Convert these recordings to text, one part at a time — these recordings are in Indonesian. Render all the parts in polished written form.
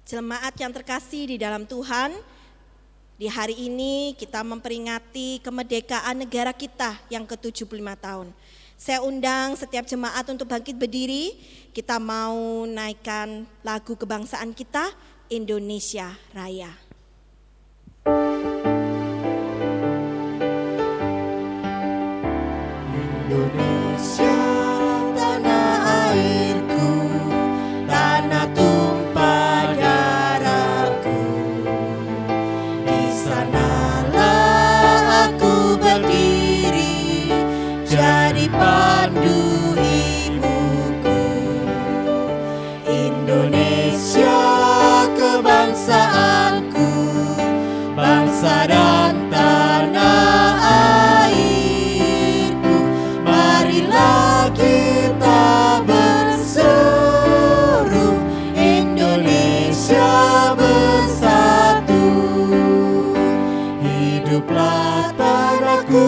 Jemaat yang terkasih di dalam Tuhan, di hari ini kita memperingati kemerdekaan negara kita yang ke-75 tahun. Saya undang setiap jemaat untuk bangkit berdiri, kita mau naikkan lagu kebangsaan kita, Indonesia Raya. Indonesia, tanah airku, tanah tumpah darahku. Di sanalah aku berdiri, jadi pandu ibuku. Indonesia kebangsaanku, bangsa dan tanah airku. Marilah kita berseru, Indonesia bersatu. Hiduplah tanahku,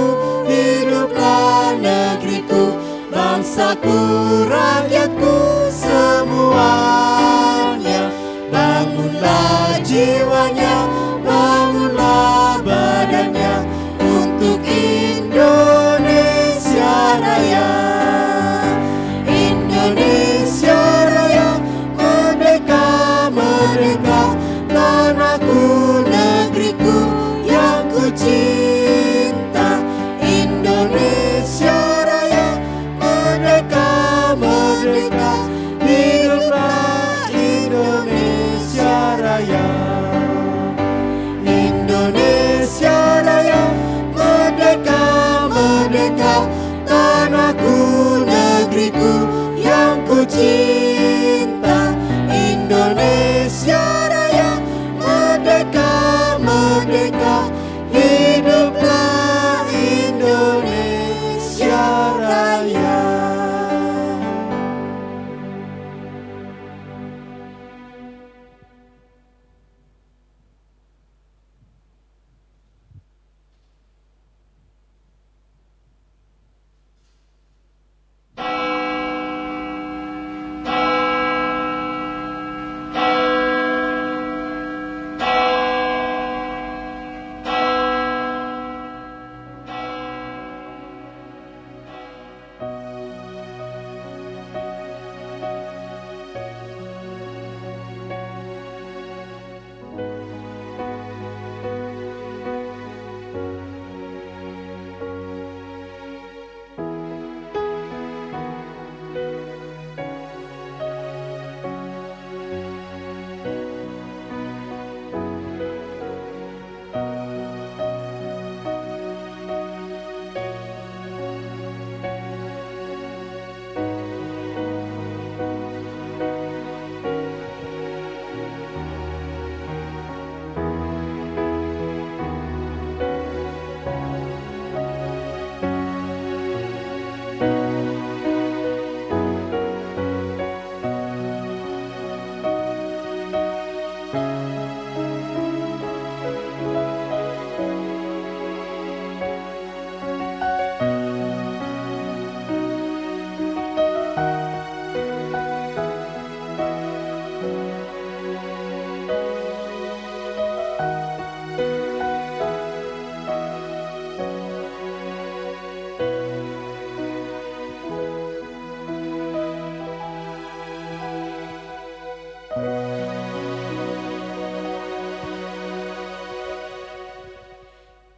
hiduplah negeriku, bangsaku, rakyatku semuanya. Bangunlah jiwanya, bangunlah badannya untuk Indonesia Raya. Indonesia Raya, merdeka, merdeka, tanahku, negeriku yang ku cinta. Indonesia Raya, merdeka, merdeka, hiduplah Indonesia Raya. Indonesia Raya, merdeka, merdeka, tanahku, negeriku yang ku cinta. Indonesia Raya, merdeka, merdeka, hiduplah Indonesia Raya.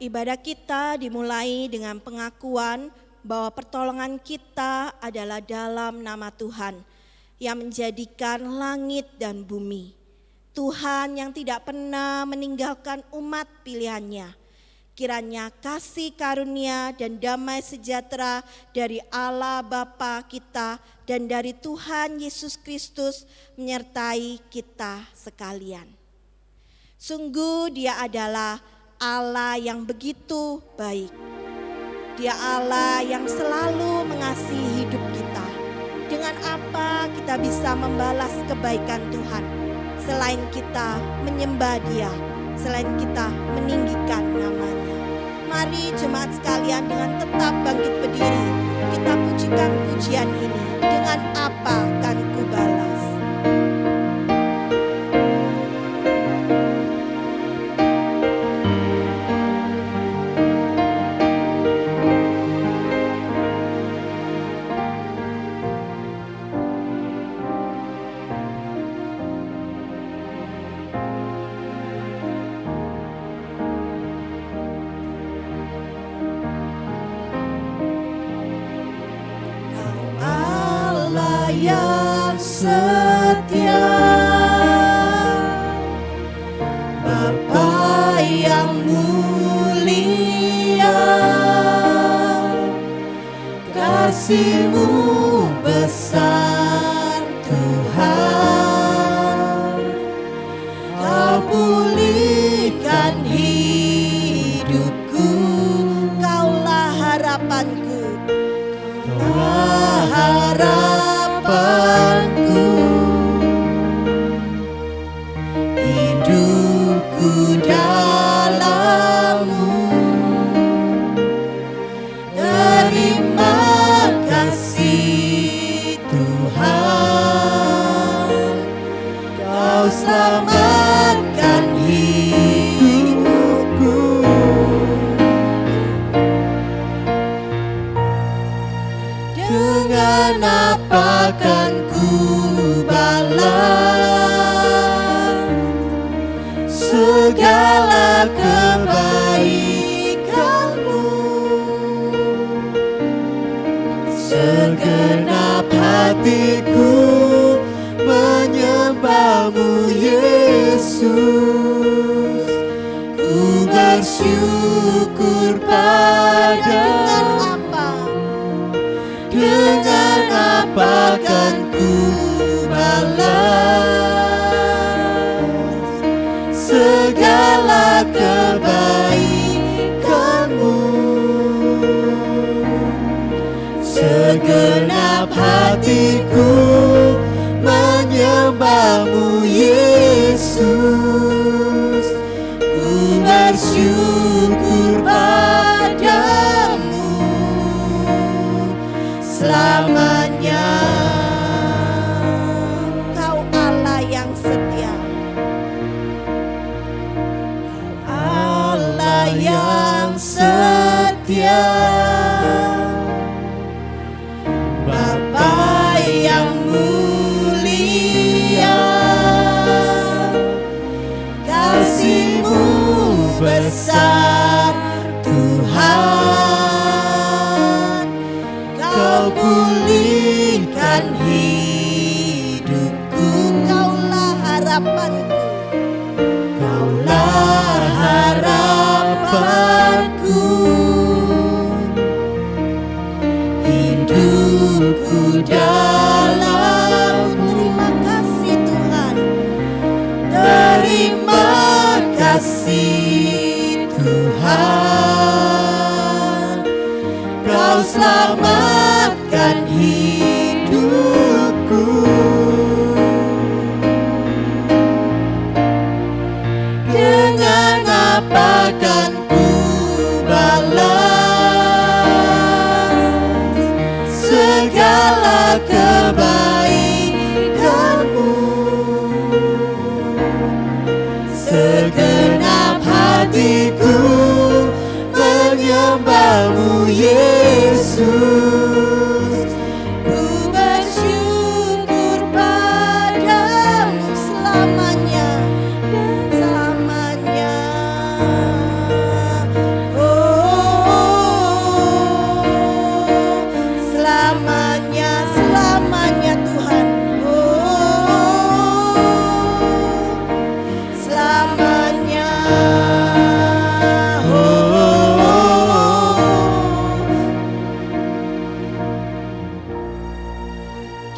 Ibadah kita dimulai dengan pengakuan bahwa pertolongan kita adalah dalam nama Tuhan yang menjadikan langit dan bumi. Tuhan yang tidak pernah meninggalkan umat pilihannya. Kiranya kasih karunia dan damai sejahtera dari Allah Bapa kita dan dari Tuhan Yesus Kristus menyertai kita sekalian. Sungguh Dia adalah Allah yang begitu baik. Dia Allah yang selalu mengasihi hidup kita. Dengan apa kita bisa membalas kebaikan Tuhan? Selain kita menyembah Dia, selain kita meninggikan nama-Nya. Mari jemaat sekalian dengan tetap bangkit berdiri, kita pujikan pujian ini. Dengan apa kan ku balas? yang setia, Bapa yang mulia, kasih-Mu besar Tuhan. Kau pulihkan hidupku, Kaulah harapanku, Kaulah harapanku. Hidupku dalam-Mu, terima kasih Tuhan. Kau selamatkan hidupku. Dengan apa kan ku balas segala kebaikan-Mu? Segenap hatiku menyembah-Mu, Yesus. Ku bersyukur padamu. Dengan apa kan ku balas segala kebaikan-Mu? Segenap hatiku menyembah-Mu, Yesus. Ku bersyukur padamu selamanya. Kau Allah yang setia, Kau Allah yang setia, Bapa yang mulia, kasih-Mu besar Tuhan. Kau pulihkan hidupku, Kaulah harapanku, Kaulah harapanku. Hidupku dalam, terima kasih Tuhan, terima kasih Tuhan. Kau selamatkan hidupku. Dengan apa kan ku balas segala kebaikan-Mu? Segenap hatiku menyembah-Mu, Yesus. Ku bersyukur padamu selamanya dan selamanya. Oh, selamanya, selamanya Tuhan. Oh, selamanya.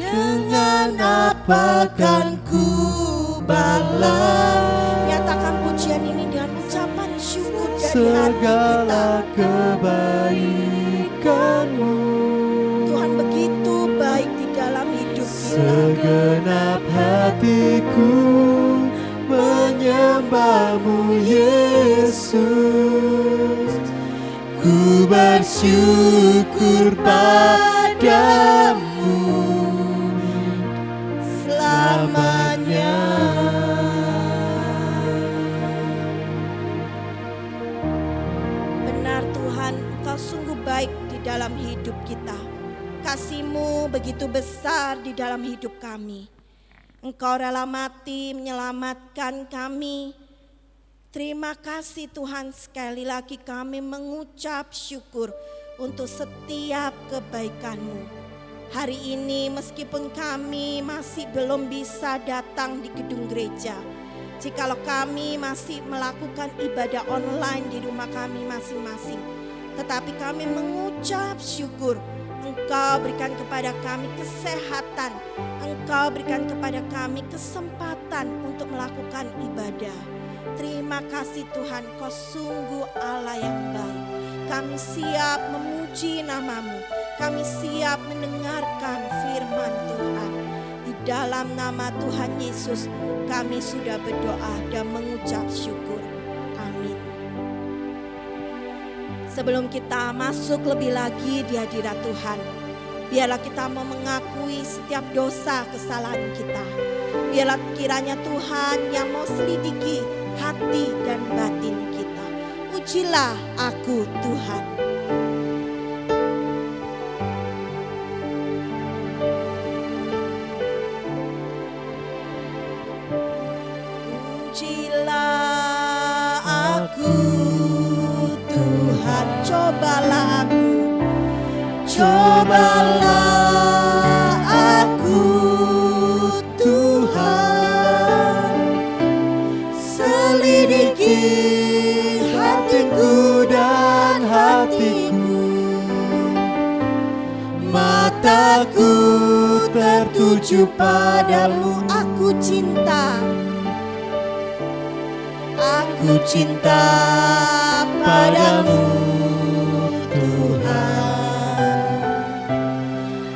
Dengan apa kan ku balas? Nyatakan pujian ini dengan ucapan syukur dari hati kita. Kebaikan-Mu, Tuhan begitu baik di dalam hidup kita. Segenap hatiku menyembah-Mu, Yesus. Ku bersyukur padamu selamanya. Benar Tuhan, Engkau sungguh baik di dalam hidup kita. Kasih-Mu begitu besar di dalam hidup kami. Engkau rela mati menyelamatkan kami. Terima kasih Tuhan, sekali lagi kami mengucap syukur untuk setiap kebaikan-Mu. Hari ini meskipun kami masih belum bisa datang di gedung gereja, jikalau kami masih melakukan ibadah online di rumah kami masing-masing, tetapi kami mengucap syukur. Engkau berikan kepada kami kesehatan, Engkau berikan kepada kami kesempatan untuk melakukan ibadah. Terima kasih Tuhan, Kau sungguh Allah yang baik. Kami siap memuji nama-Mu, kami siap mendengarkan firman Tuhan. Di dalam nama Tuhan Yesus kami sudah berdoa dan mengucap syukur. Amin. Sebelum kita masuk lebih lagi di hadirat Tuhan, biarlah kita mau mengakui setiap dosa kesalahan kita. Biarlah kiranya Tuhan yang mau selidiki hati dan batin kita. Ujilah aku Tuhan. Ujilah aku Tuhan, cobalah aku, cobalah aku Tuhan, selidiki hatiku dan hatiku, mataku tertuju padamu, aku cinta. Aku cinta padamu Tuhan.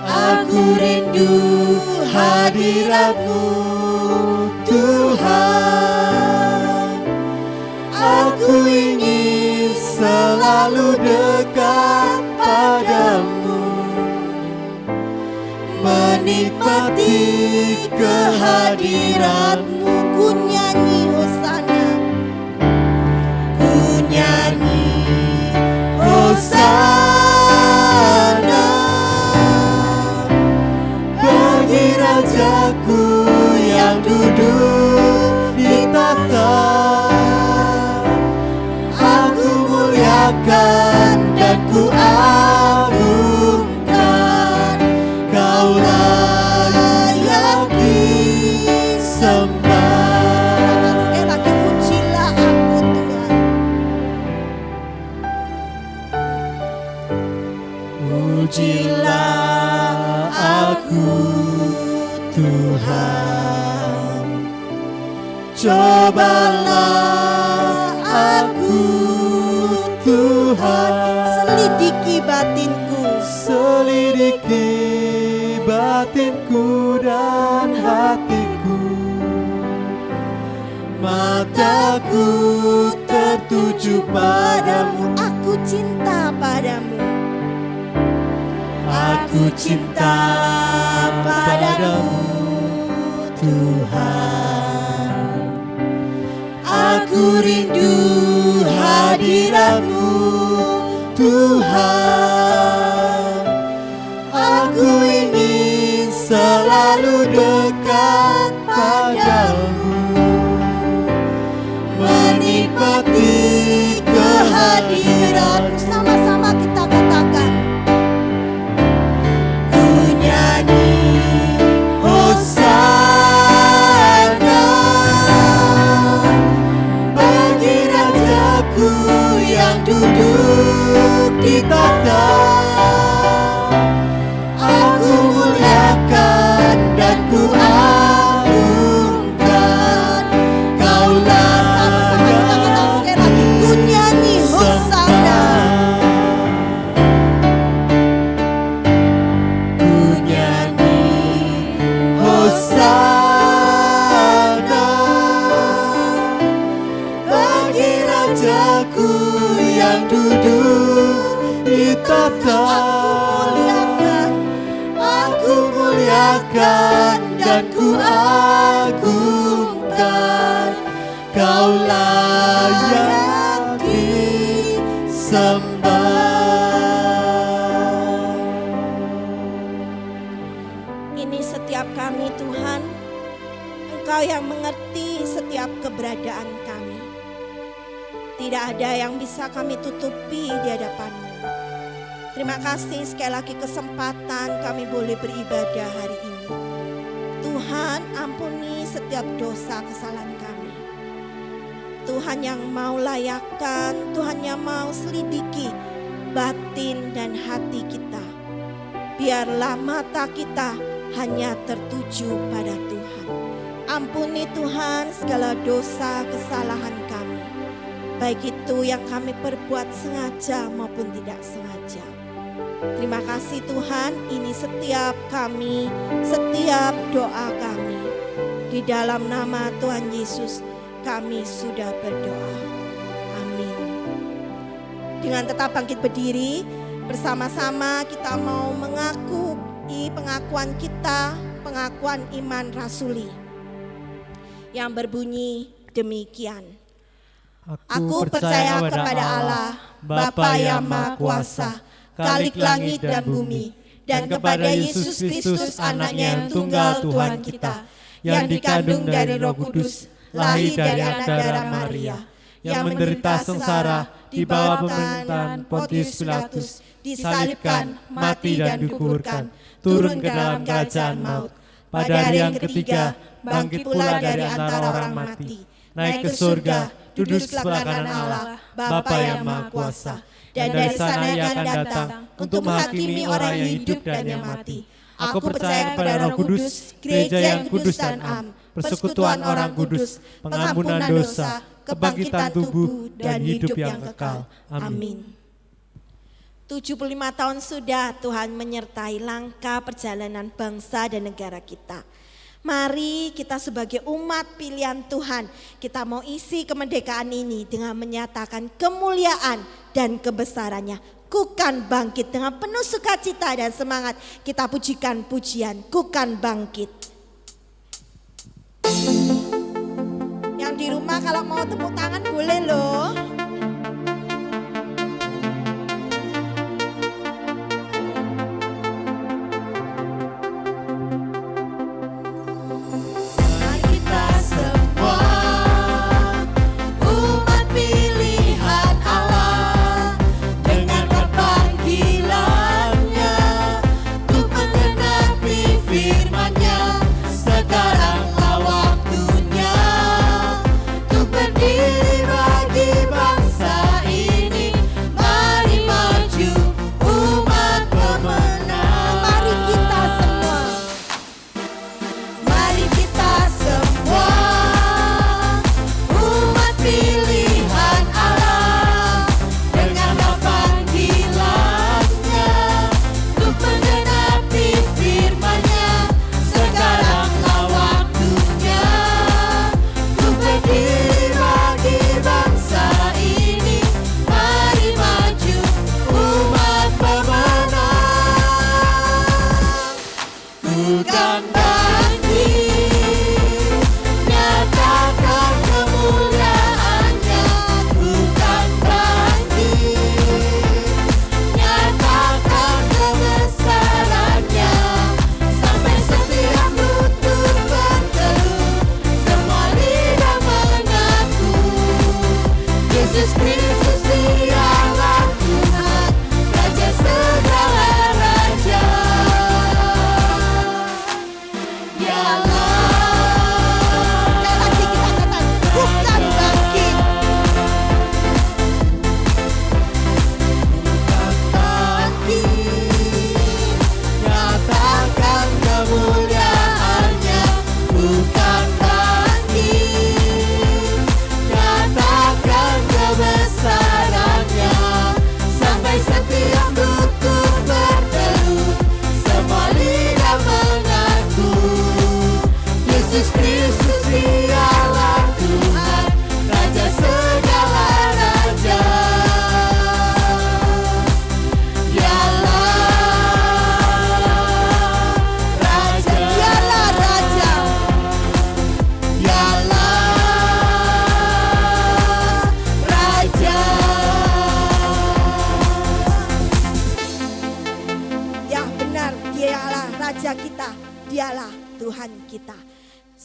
Aku rindu hadirat-Mu Tuhan. Aku ingin selalu dekat padamu, menikmati kehadirat-Mu. Ku nyanyi hosana, nyanyi hosana bagi Rajaku yang duduk di tahta. Aku muliakan dan ku agungkan, Kau layak disembah. Sekali lagi, ujilah aku Tuhan. Ujilah aku Tuhan, cobalah aku Tuhan, selidiki batinku, selidiki batinku dan hatiku, mataku tertuju padamu, aku cinta padamu. Aku cinta padamu Tuhan. Aku rindu hadirat-Mu Tuhan. Aku ingin selalu dekat padamu, menikmati kehadirat-Mu. Sama-sama kita katakan, hosana bagi Rajaku yang duduk di tahta. Aku muliakan dan ku agungkan, Kaulah. Sama-sama kita katakan sekali lagi, ku nyanyi hosana. Hosana bagi Rajaku yang duduk di tahta. Aku muliakan dan ku agungkan, Kau layak disembah. Ini setiap kami Tuhan, Engkau yang mengerti setiap keberadaan kami. Tidak ada yang bisa kami tutupi di hadapan-Mu. Terima kasih sekali lagi kesempatan kami boleh beribadah hari ini. Tuhan, ampuni setiap dosa kesalahan kami. Tuhan yang mau layakkan, Tuhan yang mau selidiki batin dan hati kita. Biarlah mata kita hanya tertuju pada Tuhan. Ampuni Tuhan segala dosa kesalahan kami, baik itu yang kami perbuat sengaja maupun tidak sengaja. Terima kasih Tuhan, ini setiap kami, setiap doa kami. Di dalam nama Tuhan Yesus kami sudah berdoa. Amin. Dengan tetap bangkit berdiri, bersama-sama kita mau mengakui pengakuan kita, pengakuan iman rasuli yang berbunyi demikian. Aku percaya kepada Allah, Bapa yang Maha Kuasa, Khalik langit dan bumi, dan kepada Yesus Kristus anaknya yang tunggal Tuhan kita, yang dikandung dari Roh Kudus, lahir dari anak darah Maria, yang menderita sengsara di bawah pemerintahan Pontius Pilatus, disalibkan, mati dan dikuburkan, turun ke dalam kerajaan maut. Pada hari yang ketiga, bangkit pula dari antara orang mati, naik ke surga, duduk sebelah kanan Allah, Bapa yang Maha Kuasa. Dan dari sana Ia akan datang untuk menghakimi orang yang hidup dan yang mati. Aku percaya kepada Roh Kudus, gereja yang kudus dan am, persekutuan orang kudus, pengampunan dosa, kebangkitan tubuh, dan hidup yang kekal. Amin. 75 tahun sudah Tuhan menyertai langkah perjalanan bangsa dan negara kita. Mari kita sebagai umat pilihan Tuhan, kita mau isi kemerdekaan ini dengan menyatakan kemuliaan dan kebesarannya. Ku kan bangkit, dengan penuh sukacita dan semangat kita pujikan pujian Ku kan bangkit. Yang di rumah kalau mau tepuk tangan boleh loh.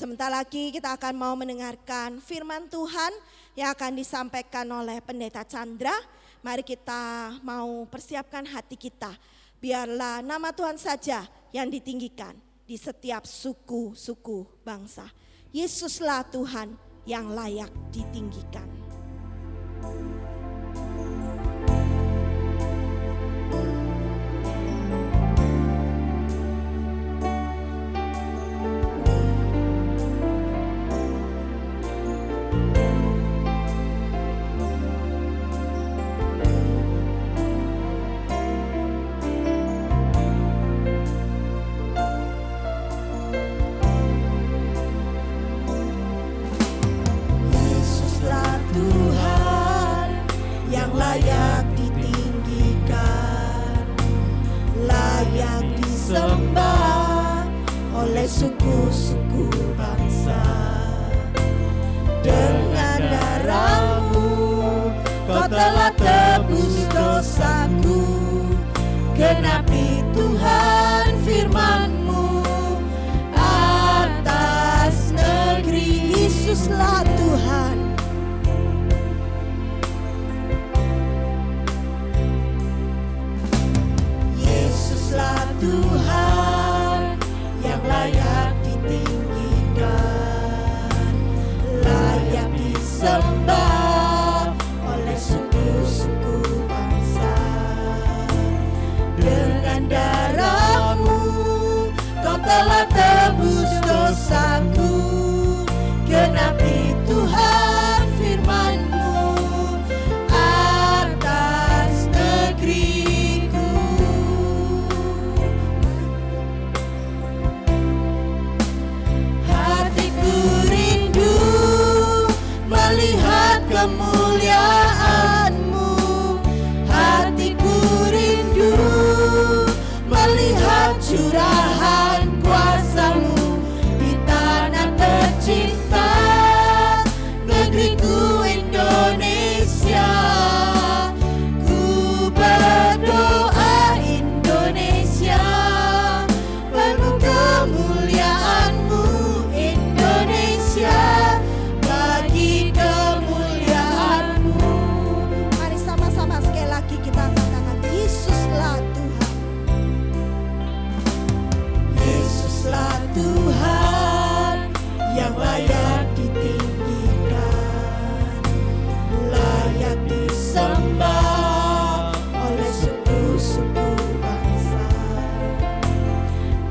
Sebentar lagi kita akan mau mendengarkan firman Tuhan yang akan disampaikan oleh Pendeta Chandra. Mari kita mau persiapkan hati kita. Biarlah nama Tuhan saja yang ditinggikan di setiap suku-suku bangsa. Yesuslah Tuhan yang layak ditinggikan. Layak ditinggikan, layak disembah oleh suku-suku bangsa. Dengan darah-Mu Kau telah tebus dosaku. Genapi Tuhan firman-Mu atas negeri. Yesuslah Tuhan. Tuhan yang layak ditinggikan, layak disembah oleh suku-suku bangsa. Dengan darah-Mu Kau telah tebus dosaku. Genapi Tuhan firman-Mu atas negeri. Melihat kemuliaan-Mu, hatiku rindu melihat curahan kuasa-Mu di tanah tercinta, negeriku Indonesia. Ku berdoa Indonesia, penuh kemuliaan-Mu Indonesia. Tuhan yang layak ditinggikan, layak disembah oleh suku-suku bangsa.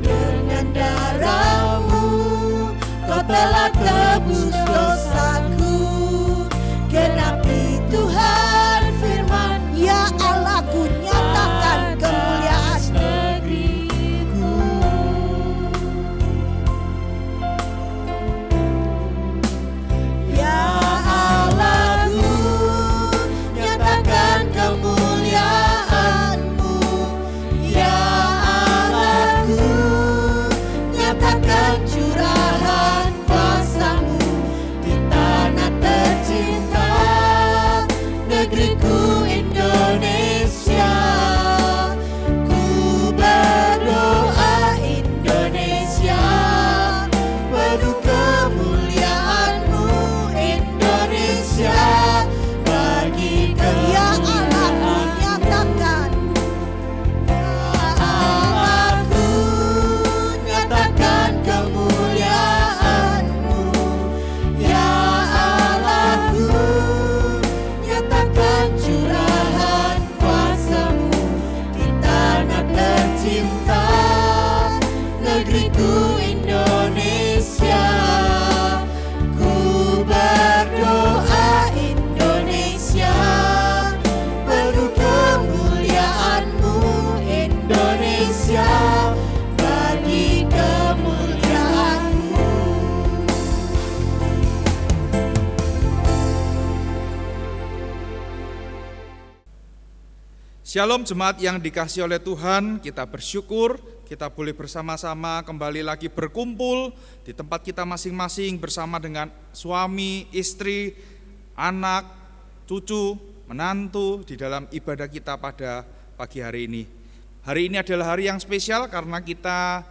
Dengan darah-Mu Kau telah tebus dosaku. Genapi Tuhan firman, ya Allah, Ku nyatakan kemuliaan negeriku. Ya Allahku, nyatakan kemuliaan-Mu. Ya Allahku, nyatakan curahan kuasa-Mu di tanah tercinta, negeriku Indonesia. Ku berdoa Indonesia, penuh kemuliaan-Mu Indonesia. Bagi kemuliaan-Mu nyatakan, ya Allahku, nyatakan kemuliaan-Mu. Ya Allahku, nyatakan curahan kuasa-Mu di tanah tercinta, negeriku Indonesia. Ku berdoa Indonesia, penuh kemuliaan-Mu Indonesia. Bagi kemuliaan-Mu. Shalom jemaat yang dikasihi oleh Tuhan, kita bersyukur kita boleh bersama-sama kembali lagi berkumpul di tempat kita masing-masing bersama dengan suami, istri, anak, cucu, menantu di dalam ibadah kita pada pagi hari ini. Hari ini adalah hari yang spesial karena kita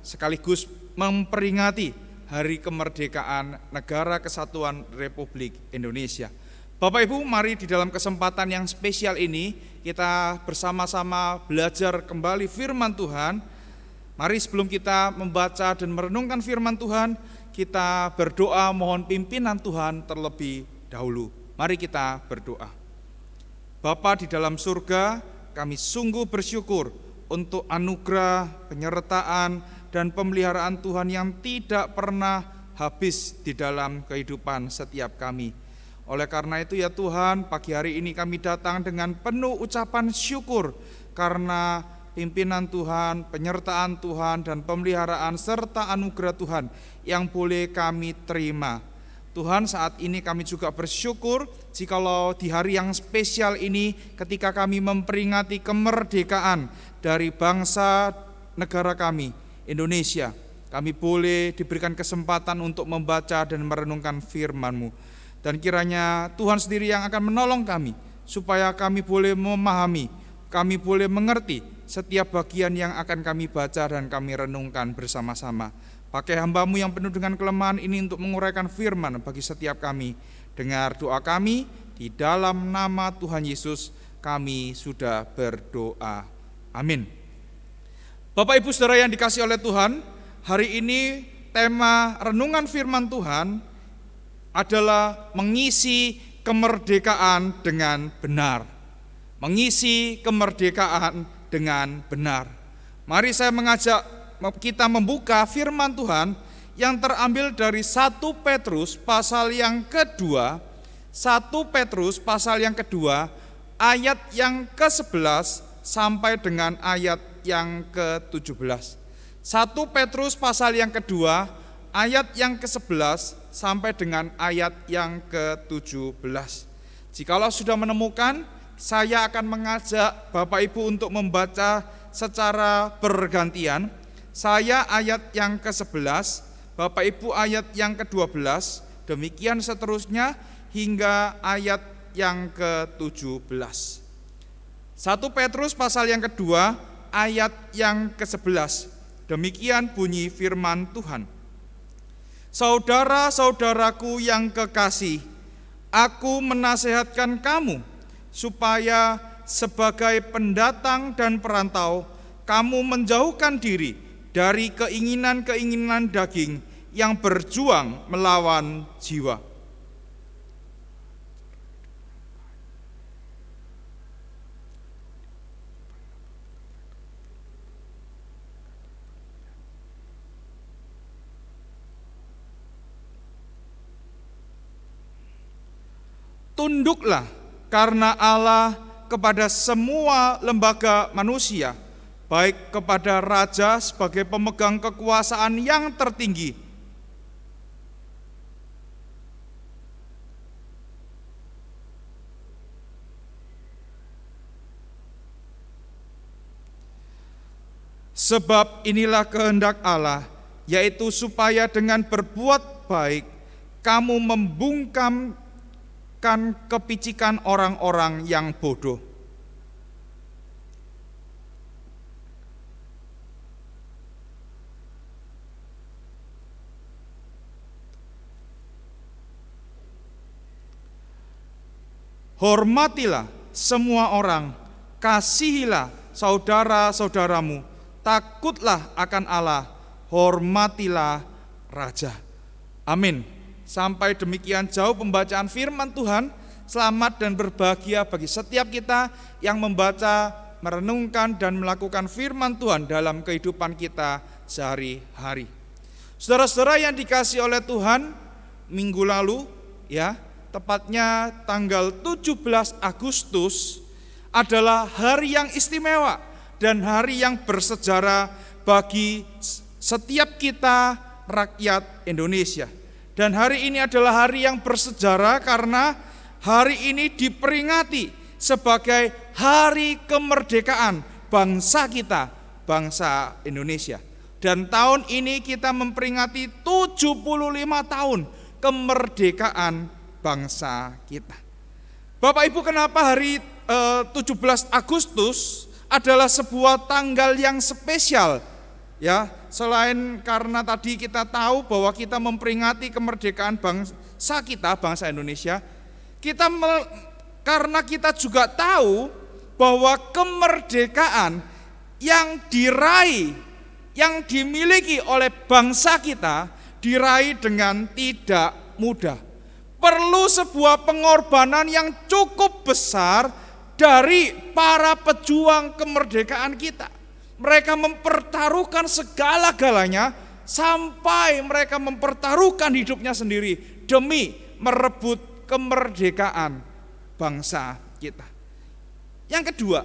sekaligus memperingati Hari Kemerdekaan Negara Kesatuan Republik Indonesia. Bapak Ibu, mari di dalam kesempatan yang spesial ini kita bersama-sama belajar kembali firman Tuhan. Mari sebelum kita membaca dan merenungkan firman Tuhan, kita berdoa mohon pimpinan Tuhan terlebih dahulu. Mari kita berdoa. Bapa di dalam surga, kami sungguh bersyukur untuk anugerah, penyertaan, dan pemeliharaan Tuhan yang tidak pernah habis di dalam kehidupan setiap kami. Oleh karena itu ya Tuhan, pagi hari ini kami datang dengan penuh ucapan syukur karena pimpinan Tuhan, penyertaan Tuhan, dan pemeliharaan serta anugerah Tuhan yang boleh kami terima. Tuhan, saat ini kami juga bersyukur jikalau di hari yang spesial ini ketika kami memperingati kemerdekaan dari bangsa negara kami, Indonesia, kami boleh diberikan kesempatan untuk membaca dan merenungkan firman-Mu. Dan kiranya Tuhan sendiri yang akan menolong kami, supaya kami boleh memahami, kami boleh mengerti setiap bagian yang akan kami baca dan kami renungkan bersama-sama. Pakai hamba-Mu yang penuh dengan kelemahan ini untuk menguraikan firman bagi setiap kami. Dengar doa kami, di dalam nama Tuhan Yesus kami sudah berdoa. Amin. Bapak Ibu Saudara yang dikasihi oleh Tuhan, hari ini tema renungan firman Tuhan adalah mengisi kemerdekaan dengan benar. Mengisi kemerdekaan dengan benar. Mari saya mengajak kita membuka firman Tuhan yang terambil dari 1 Petrus pasal yang kedua, 1 Petrus pasal yang kedua, ayat yang ke-11 sampai dengan ayat yang ke-17. 1 Petrus pasal yang kedua, ayat yang ke-11 sampai dengan ayat yang ke-17. Jikalau sudah menemukan, saya akan mengajak Bapak Ibu untuk membaca secara bergantian. Saya ayat yang ke-11, Bapak Ibu ayat yang ke-12, demikian seterusnya hingga ayat yang ke-17. 1 Petrus pasal yang kedua, ayat yang ke-11. Demikian bunyi firman Tuhan. Saudara-saudaraku yang kekasih, aku menasihatkan kamu supaya sebagai pendatang dan perantau, kamu menjauhkan diri dari keinginan-keinginan daging yang berjuang melawan jiwa. Tunduklah karena Allah kepada semua lembaga manusia, baik kepada raja sebagai pemegang kekuasaan yang tertinggi, sebab inilah kehendak Allah, yaitu supaya dengan berbuat baik kamu membungkam kepicikan orang-orang yang bodoh. Hormatilah semua orang, kasihilah saudara-saudaramu, takutlah akan Allah, hormatilah raja. Amin. Sampai demikian jauh pembacaan firman Tuhan. Selamat dan berbahagia bagi setiap kita yang membaca, merenungkan, dan melakukan firman Tuhan dalam kehidupan kita sehari-hari. Saudara-saudara yang dikasihi oleh Tuhan, minggu lalu ya, tepatnya tanggal 17 Agustus adalah hari yang istimewa dan hari yang bersejarah bagi setiap kita rakyat Indonesia. Dan hari ini adalah hari yang bersejarah karena hari ini diperingati sebagai hari kemerdekaan bangsa kita, bangsa Indonesia. Dan tahun ini kita memperingati 75 tahun kemerdekaan bangsa kita. Bapak Ibu, kenapa hari 17 Agustus adalah sebuah tanggal yang spesial? Ya, selain karena tadi kita tahu bahwa kita memperingati kemerdekaan bangsa kita, bangsa Indonesia, karena kita juga tahu bahwa kemerdekaan yang diraih, yang dimiliki oleh bangsa kita diraih dengan tidak mudah. Perlu sebuah pengorbanan yang cukup besar dari para pejuang kemerdekaan kita. Mereka mempertaruhkan segala-galanya sampai mereka mempertaruhkan hidupnya sendiri demi merebut kemerdekaan bangsa kita. Yang kedua,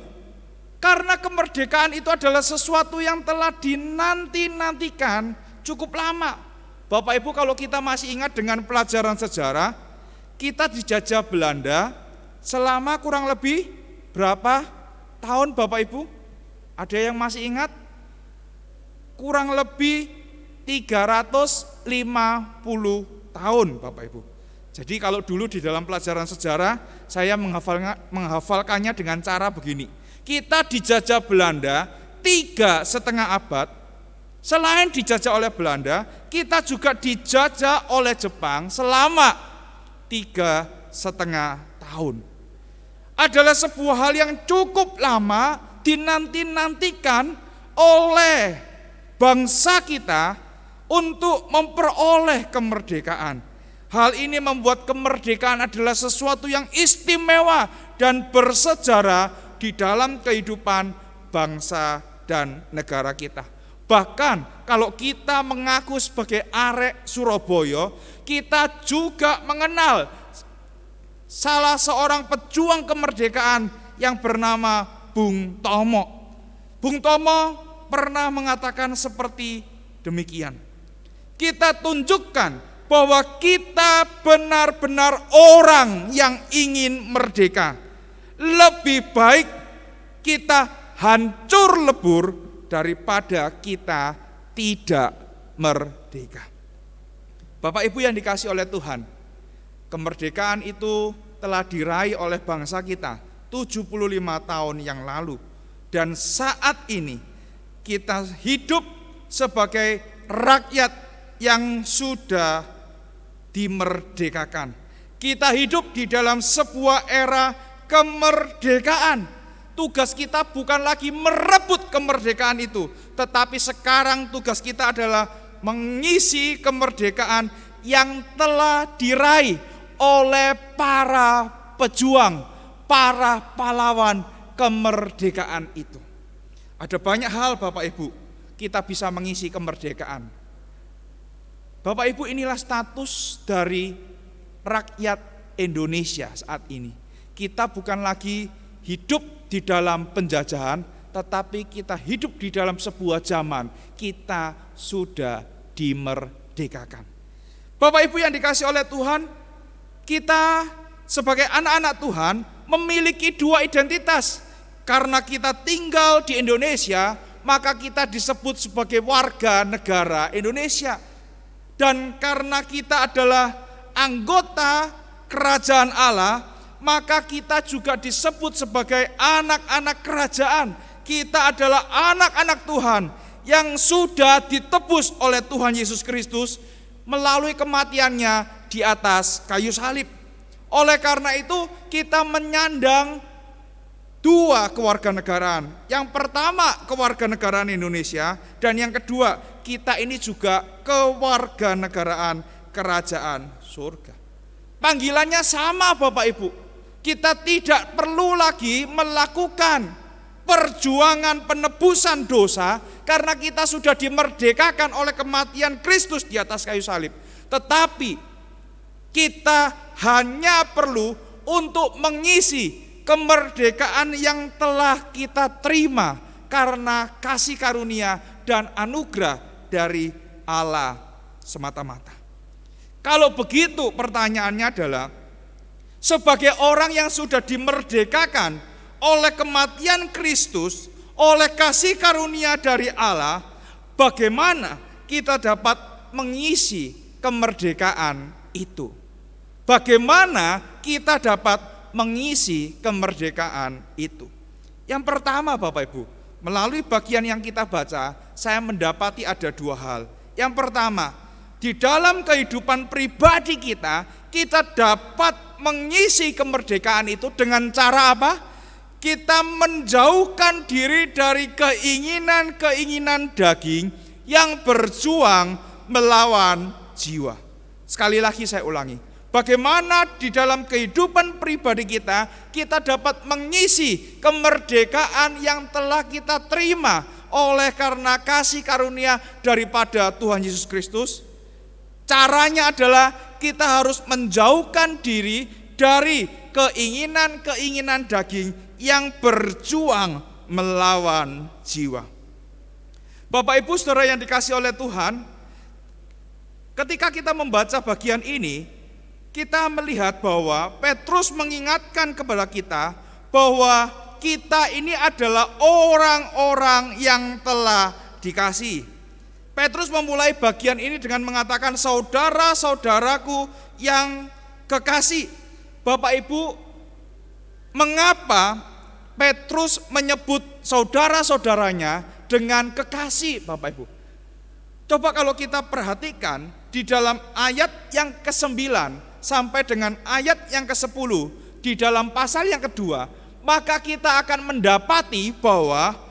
karena kemerdekaan itu adalah sesuatu yang telah dinanti-nantikan cukup lama. Bapak Ibu, kalau kita masih ingat dengan pelajaran sejarah, kita dijajah Belanda selama kurang lebih berapa tahun Bapak Ibu? Ada yang masih ingat? Kurang lebih 350 tahun Bapak Ibu. Jadi kalau dulu di dalam pelajaran sejarah saya menghafalkannya dengan cara begini. Kita dijajah Belanda 3,5 abad. Selain dijajah oleh Belanda, kita juga dijajah oleh Jepang selama 3,5 tahun. Adalah sebuah hal yang cukup lama dinanti-nantikan oleh bangsa kita untuk memperoleh kemerdekaan. Hal ini membuat kemerdekaan adalah sesuatu yang istimewa dan bersejarah di dalam kehidupan bangsa dan negara kita. Bahkan kalau kita mengaku sebagai arek Surabaya, kita juga mengenal salah seorang pejuang kemerdekaan yang bernama Bung Tomo. Bung Tomo pernah mengatakan seperti demikian. Kita tunjukkan bahwa kita benar-benar orang yang ingin merdeka. Lebih baik kita hancur lebur daripada kita tidak merdeka. Bapak Ibu yang dikasihi oleh Tuhan, kemerdekaan itu telah diraih oleh bangsa kita 75 tahun yang lalu. Dan saat ini kita hidup sebagai rakyat yang sudah dimerdekakan. Kita hidup di dalam sebuah era kemerdekaan. Tugas kita bukan lagi merebut kemerdekaan itu, tetapi sekarang tugas kita adalah mengisi kemerdekaan yang telah diraih oleh para pejuang, para pahlawan kemerdekaan itu. Ada banyak hal Bapak Ibu, kita bisa mengisi kemerdekaan. Bapak Ibu, inilah status dari rakyat Indonesia saat ini. Kita bukan lagi hidup di dalam penjajahan, tetapi kita hidup di dalam sebuah zaman. Kita sudah dimerdekakan. Bapak Ibu yang dikasihi oleh Tuhan, kita sebagai anak-anak Tuhan memiliki dua identitas. Karena kita tinggal di Indonesia, maka kita disebut sebagai warga negara Indonesia. Dan karena kita adalah anggota kerajaan Allah, maka kita juga disebut sebagai anak-anak kerajaan. Kita adalah anak-anak Tuhan yang sudah ditebus oleh Tuhan Yesus Kristus melalui kematiannya di atas kayu salib. Oleh karena itu kita menyandang dua kewarganegaraan. Yang pertama kewarganegaraan Indonesia, dan yang kedua kita ini juga kewarganegaraan kerajaan surga. Panggilannya sama Bapak Ibu. Kita tidak perlu lagi melakukan perjuangan penebusan dosa karena kita sudah dimerdekakan oleh kematian Kristus di atas kayu salib. Tetapi kita hanya perlu untuk mengisi kemerdekaan yang telah kita terima karena kasih karunia dan anugerah dari Allah semata-mata. Kalau begitu pertanyaannya adalah, sebagai orang yang sudah dimerdekakan oleh kematian Kristus, oleh kasih karunia dari Allah, bagaimana kita dapat mengisi kemerdekaan itu? Bagaimana kita dapat mengisi kemerdekaan itu? Yang pertama Bapak Ibu, melalui bagian yang kita baca, saya mendapati ada dua hal. Yang pertama, di dalam kehidupan pribadi kita dapat mengisi kemerdekaan itu dengan cara apa? Kita menjauhkan diri dari keinginan-keinginan daging yang berjuang melawan jiwa. Sekali lagi saya ulangi, bagaimana di dalam kehidupan pribadi kita dapat mengisi kemerdekaan yang telah kita terima oleh karena kasih karunia daripada Tuhan Yesus Kristus. Caranya adalah kita harus menjauhkan diri dari keinginan-keinginan daging yang berjuang melawan jiwa. Bapak Ibu Saudara yang dikasihi oleh Tuhan, ketika kita membaca bagian ini, kita melihat bahwa Petrus mengingatkan kepada kita bahwa kita ini adalah orang-orang yang telah dikasihi. Petrus memulai bagian ini dengan mengatakan, saudara-saudaraku yang kekasih. Bapak Ibu, mengapa Petrus menyebut saudara-saudaranya dengan kekasih, Bapak Ibu? Coba kalau kita perhatikan di dalam ayat yang ke-9 sampai dengan ayat yang ke-10 di dalam pasal yang kedua, maka kita akan mendapati bahwa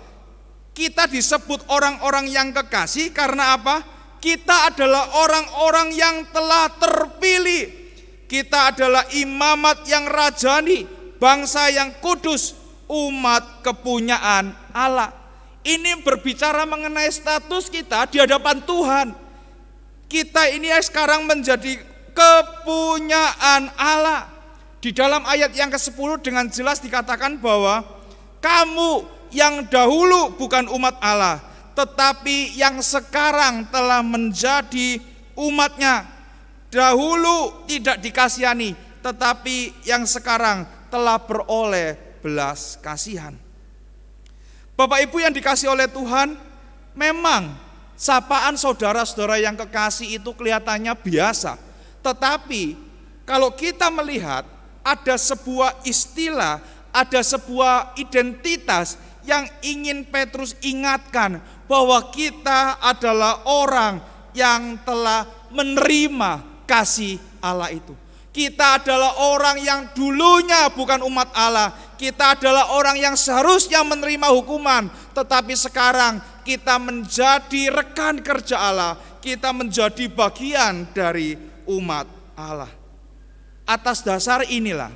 kita disebut orang-orang yang kekasih karena apa? Kita adalah orang-orang yang telah terpilih. Kita adalah imamat yang rajani, bangsa yang kudus, umat kepunyaan Allah. Ini berbicara mengenai status kita di hadapan Tuhan. Kita ini sekarang menjadi kepunyaan Allah. Di dalam ayat yang ke-10 dengan jelas dikatakan bahwa kamu yang dahulu bukan umat Allah, tetapi yang sekarang telah menjadi umatnya. Dahulu tidak dikasihani, tetapi yang sekarang telah beroleh belas kasihan. Bapak Ibu yang dikasihi oleh Tuhan, memang sapaan saudara-saudara yang kekasih itu kelihatannya biasa. Tetapi kalau kita melihat ada sebuah istilah, ada sebuah identitas yang ingin Petrus ingatkan bahwa kita adalah orang yang telah menerima kasih Allah itu. Kita adalah orang yang dulunya bukan umat Allah. Kita adalah orang yang seharusnya menerima hukuman, tetapi sekarang kita menjadi rekan kerja Allah. Kita menjadi bagian dari umat Allah. Atas dasar inilah,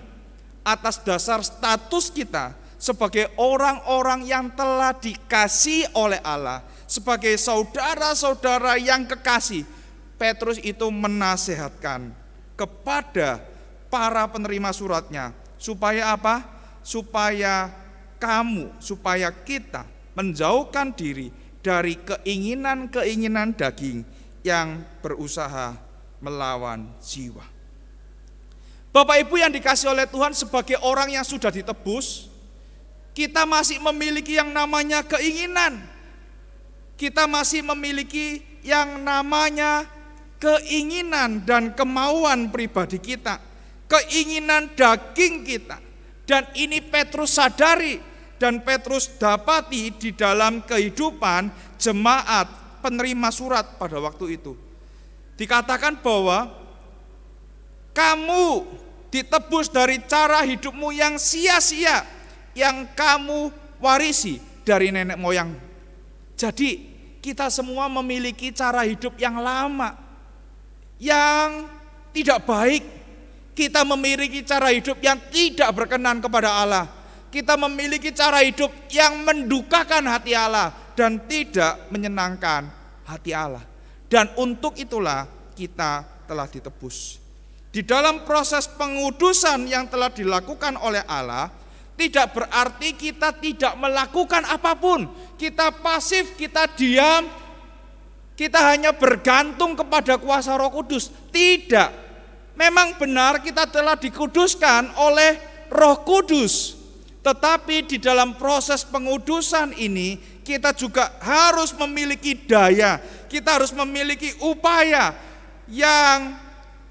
atas dasar status kita sebagai orang-orang yang telah dikasihi oleh Allah, sebagai saudara-saudara yang kekasih, Petrus itu menasehatkan kepada para penerima suratnya, supaya apa? Supaya kita menjauhkan diri dari keinginan-keinginan daging yang berusaha melawan jiwa. Bapak Ibu yang dikasihi oleh Tuhan, sebagai orang yang sudah ditebus, kita masih memiliki yang namanya keinginan. Kita masih memiliki yang namanya keinginan dan kemauan pribadi kita, keinginan daging kita. Dan ini Petrus sadari dan Petrus dapati di dalam kehidupan jemaat penerima surat pada waktu itu. Dikatakan bahwa kamu ditebus dari cara hidupmu yang sia-sia, yang kamu warisi dari nenek moyang. Jadi kita semua memiliki cara hidup yang lama, yang tidak baik. Kita memiliki cara hidup yang tidak berkenan kepada Allah. Kita memiliki cara hidup yang mendukakan hati Allah dan tidak menyenangkan hati Allah. Dan untuk itulah kita telah ditebus. Di dalam proses pengudusan yang telah dilakukan oleh Allah, tidak berarti kita tidak melakukan apapun. Kita pasif, kita diam, kita hanya bergantung kepada kuasa Roh Kudus. Tidak. Memang benar kita telah dikuduskan oleh Roh Kudus. Tetapi di dalam proses pengudusan ini kita juga harus memiliki daya. Kita harus memiliki upaya yang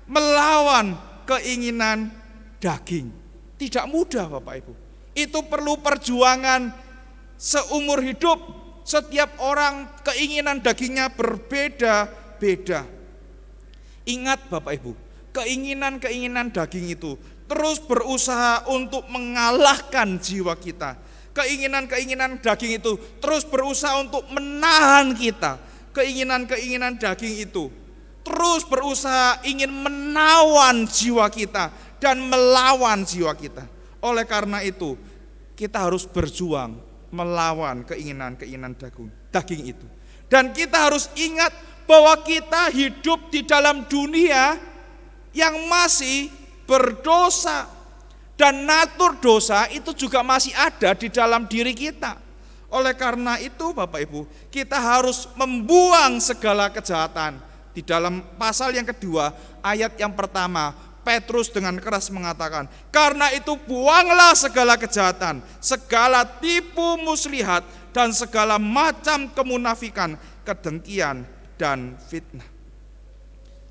melawan keinginan daging. Tidak mudah Bapak Ibu. Itu perlu perjuangan seumur hidup setiap orang keinginan dagingnya berbeda-beda. Ingat Bapak Ibu, keinginan-keinginan daging itu terus berusaha untuk mengalahkan jiwa kita. Keinginan-keinginan daging itu terus berusaha untuk menahan kita. Keinginan-keinginan daging itu terus berusaha ingin menawan jiwa kita dan melawan jiwa kita. Oleh karena itu, kita harus berjuang melawan keinginan-keinginan daging itu. Dan kita harus ingat bahwa kita hidup di dalam dunia yang masih berdosa. Dan natur dosa itu juga masih ada di dalam diri kita. Oleh karena itu Bapak Ibu, kita harus membuang segala kejahatan. Di dalam pasal yang kedua, ayat yang pertama, Petrus dengan keras mengatakan, karena itu buanglah segala kejahatan, segala tipu muslihat, dan segala macam kemunafikan, kedengkian, dan fitnah.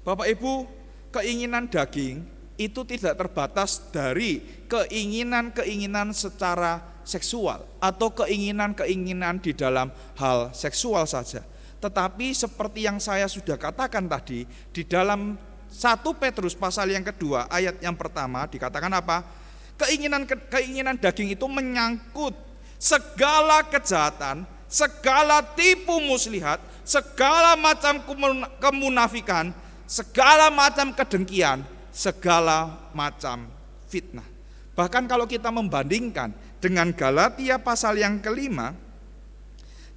Bapak Ibu, keinginan daging itu tidak terbatas dari keinginan-keinginan secara seksual atau keinginan-keinginan di dalam hal seksual saja. Tetapi seperti yang saya sudah katakan tadi, di dalam 1 Petrus pasal yang kedua ayat yang pertama dikatakan apa? Keinginan daging itu menyangkut segala kejahatan, segala tipu muslihat, segala macam kemunafikan, segala macam kedengkian, segala macam fitnah. Bahkan kalau kita membandingkan dengan Galatia pasal yang kelima,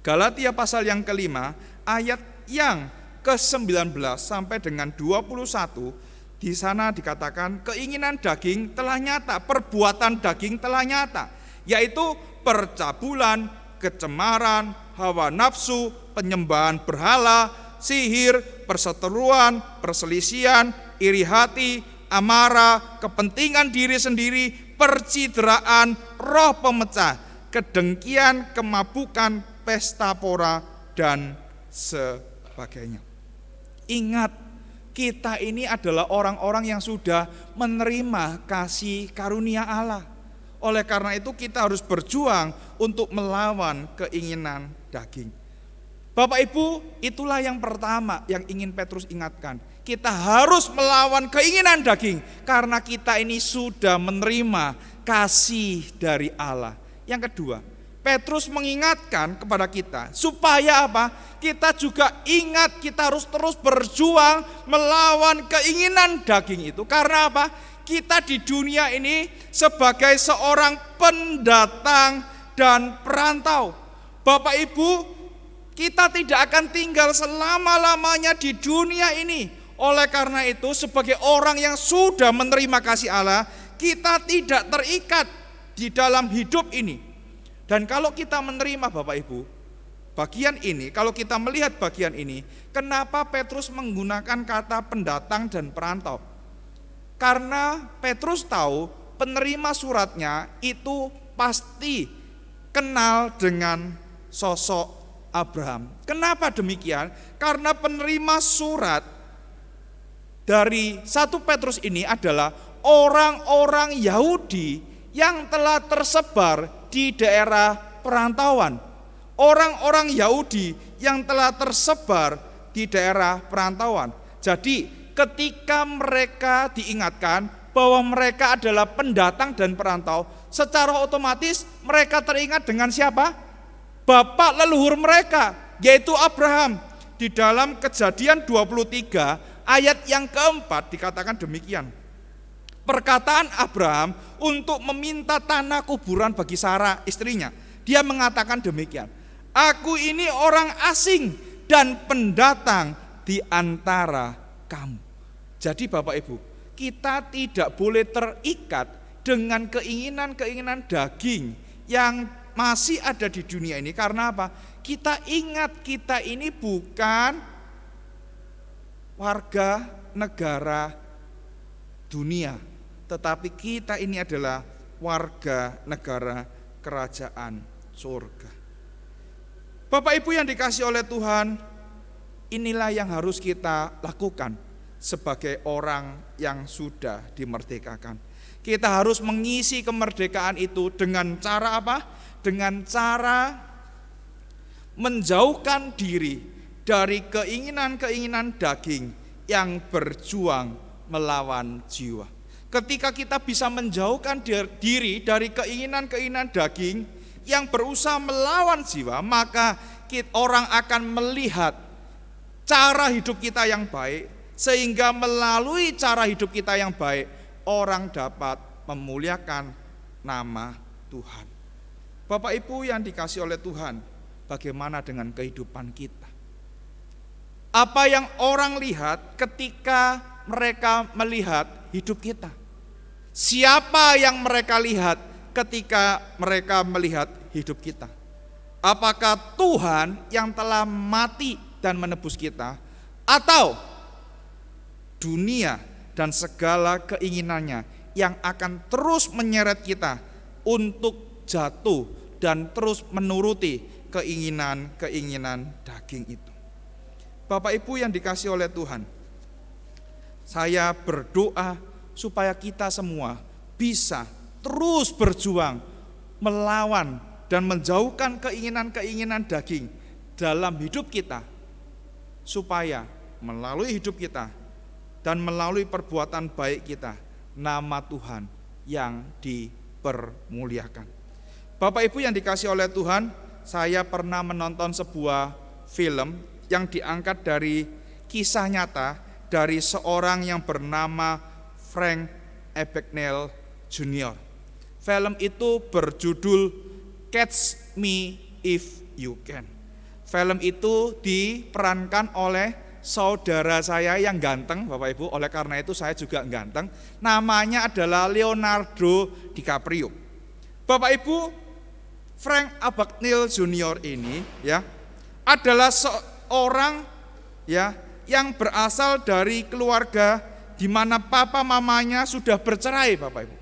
Galatia pasal yang kelima ayat yang ke-19 sampai dengan 21, di sana dikatakan keinginan daging telah nyata, perbuatan daging telah nyata, yaitu percabulan, kecemaran, hawa nafsu, penyembahan berhala, sihir, perseteruan, perselisihan, iri hati, amarah, kepentingan diri sendiri, percideraan, roh pemecah, kedengkian, kemabukan, pesta pora, dan sebagainya. Ingat, kita ini adalah orang-orang yang sudah menerima kasih karunia Allah. Oleh karena itu kita harus berjuang untuk melawan keinginan daging. Bapak Ibu, itulah yang pertama yang ingin Petrus ingatkan. Kita harus melawan keinginan daging karena kita ini sudah menerima kasih dari Allah. Yang kedua, Petrus mengingatkan kepada kita supaya apa? Kita juga ingat kita harus terus berjuang melawan keinginan daging itu. Karena apa? Kita di dunia ini sebagai seorang pendatang dan perantau. Bapak Ibu, kita tidak akan tinggal selama-lamanya di dunia ini. Oleh karena itu, sebagai orang yang sudah menerima kasih Allah, kita tidak terikat di dalam hidup ini. Dan kalau kita menerima Bapak Ibu, bagian ini, kalau kita melihat bagian ini, kenapa Petrus menggunakan kata pendatang dan perantau? Karena Petrus tahu penerima suratnya itu pasti kenal dengan sosok Abraham. Kenapa demikian? Karena penerima surat dari 1 Petrus ini adalah orang-orang Yahudi yang telah tersebar di daerah perantauan. Orang-orang Yahudi yang telah tersebar di daerah perantauan. Jadi ketika mereka diingatkan bahwa mereka adalah pendatang dan perantau, secara otomatis mereka teringat dengan siapa? Bapak leluhur mereka, yaitu Abraham. Di dalam Kejadian 23 ayat yang keempat dikatakan demikian. Perkataan Abraham untuk meminta tanah kuburan bagi Sarah istrinya. Dia mengatakan demikian. Aku ini orang asing dan pendatang di antara kamu. Jadi Bapak Ibu, kita tidak boleh terikat dengan keinginan-keinginan daging yang masih ada di dunia ini. Karena apa? Kita ingat kita ini bukan warga negara dunia, tetapi kita ini adalah warga negara kerajaan surga. Bapak Ibu yang dikasihi oleh Tuhan, inilah yang harus kita lakukan sebagai orang yang sudah dimerdekakan. Kita harus mengisi kemerdekaan itu dengan cara apa? Dengan cara menjauhkan diri dari keinginan-keinginan daging yang berjuang melawan jiwa. Ketika kita bisa menjauhkan diri dari keinginan-keinginan daging yang berusaha melawan jiwa, maka orang akan melihat cara hidup kita yang baik, sehingga melalui cara hidup kita yang baik, orang dapat memuliakan nama Tuhan. Bapak Ibu yang dikasihi oleh Tuhan, bagaimana dengan kehidupan kita? Apa yang orang lihat ketika mereka melihat hidup kita? Siapa yang mereka lihat ketika mereka melihat hidup kita? Apakah Tuhan yang telah mati dan menebus kita, atau dunia dan segala keinginannya yang akan terus menyeret kita untuk jatuh dan terus menuruti keinginan-keinginan daging itu? Bapak Ibu yang dikasihi oleh Tuhan, saya berdoa supaya kita semua bisa terus berjuang melawan dan menjauhkan keinginan-keinginan daging dalam hidup kita, supaya melalui hidup kita dan melalui perbuatan baik kita, nama Tuhan yang dipermuliakan. Bapak Ibu yang dikasihi oleh Tuhan, saya pernah menonton sebuah film yang diangkat dari kisah nyata dari seorang yang bernama Frank Abagnale Jr. Film itu berjudul Catch Me If You Can. Film itu diperankan oleh saudara saya yang ganteng, Bapak Ibu. Oleh karena itu saya juga ganteng. Namanya adalah Leonardo DiCaprio. Bapak Ibu, Frank Abagnale Jr. ini ya adalah seorang ya yang berasal dari keluarga di mana papa mamanya sudah bercerai, Bapak Ibu.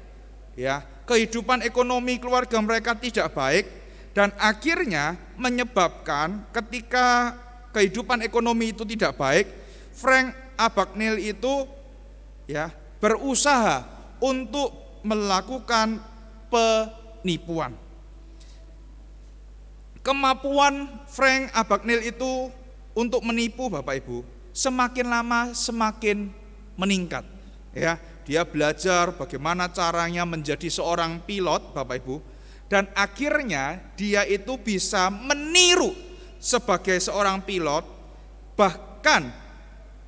Ya, kehidupan ekonomi keluarga mereka tidak baik dan akhirnya menyebabkan ketika kehidupan ekonomi itu tidak baik, Frank Abagnale itu ya berusaha untuk melakukan penipuan. Kemampuan Frank Abagnale itu untuk menipu, Bapak Ibu, semakin lama semakin meningkat. Ya, dia belajar bagaimana caranya menjadi seorang pilot, Bapak Ibu, dan akhirnya dia itu bisa meniru sebagai seorang pilot, bahkan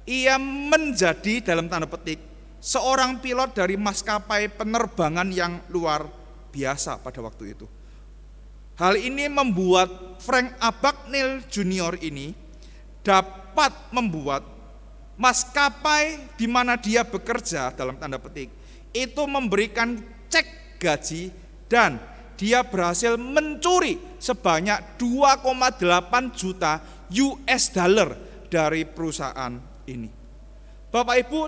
ia menjadi dalam tanda petik seorang pilot dari maskapai penerbangan yang luar biasa pada waktu itu. Hal ini membuat Frank Abagnale Jr. ini dapat membuat maskapai di mana dia bekerja dalam tanda petik itu memberikan cek gaji, dan dia berhasil mencuri sebanyak 2,8 juta US dollar dari perusahaan ini. Bapak Ibu,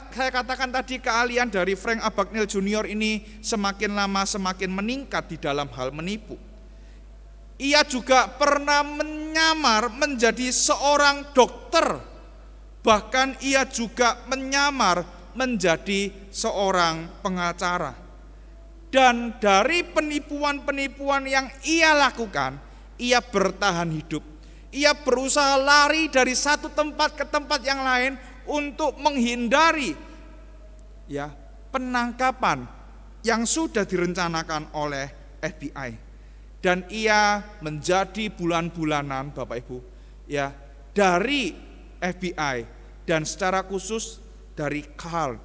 saya katakan tadi keahlian dari Frank Abagnale Jr. ini semakin lama semakin meningkat di dalam hal menipu. Ia juga pernah menyamar menjadi seorang dokter, bahkan ia juga menyamar menjadi seorang pengacara. Dan dari penipuan-penipuan yang ia lakukan, ia bertahan hidup. Ia berusaha lari dari satu tempat ke tempat yang lain untuk menghindari ya penangkapan yang sudah direncanakan oleh FBI. Dan ia menjadi bulan-bulanan, Bapak Ibu, ya dari FBI dan secara khusus dari Carl,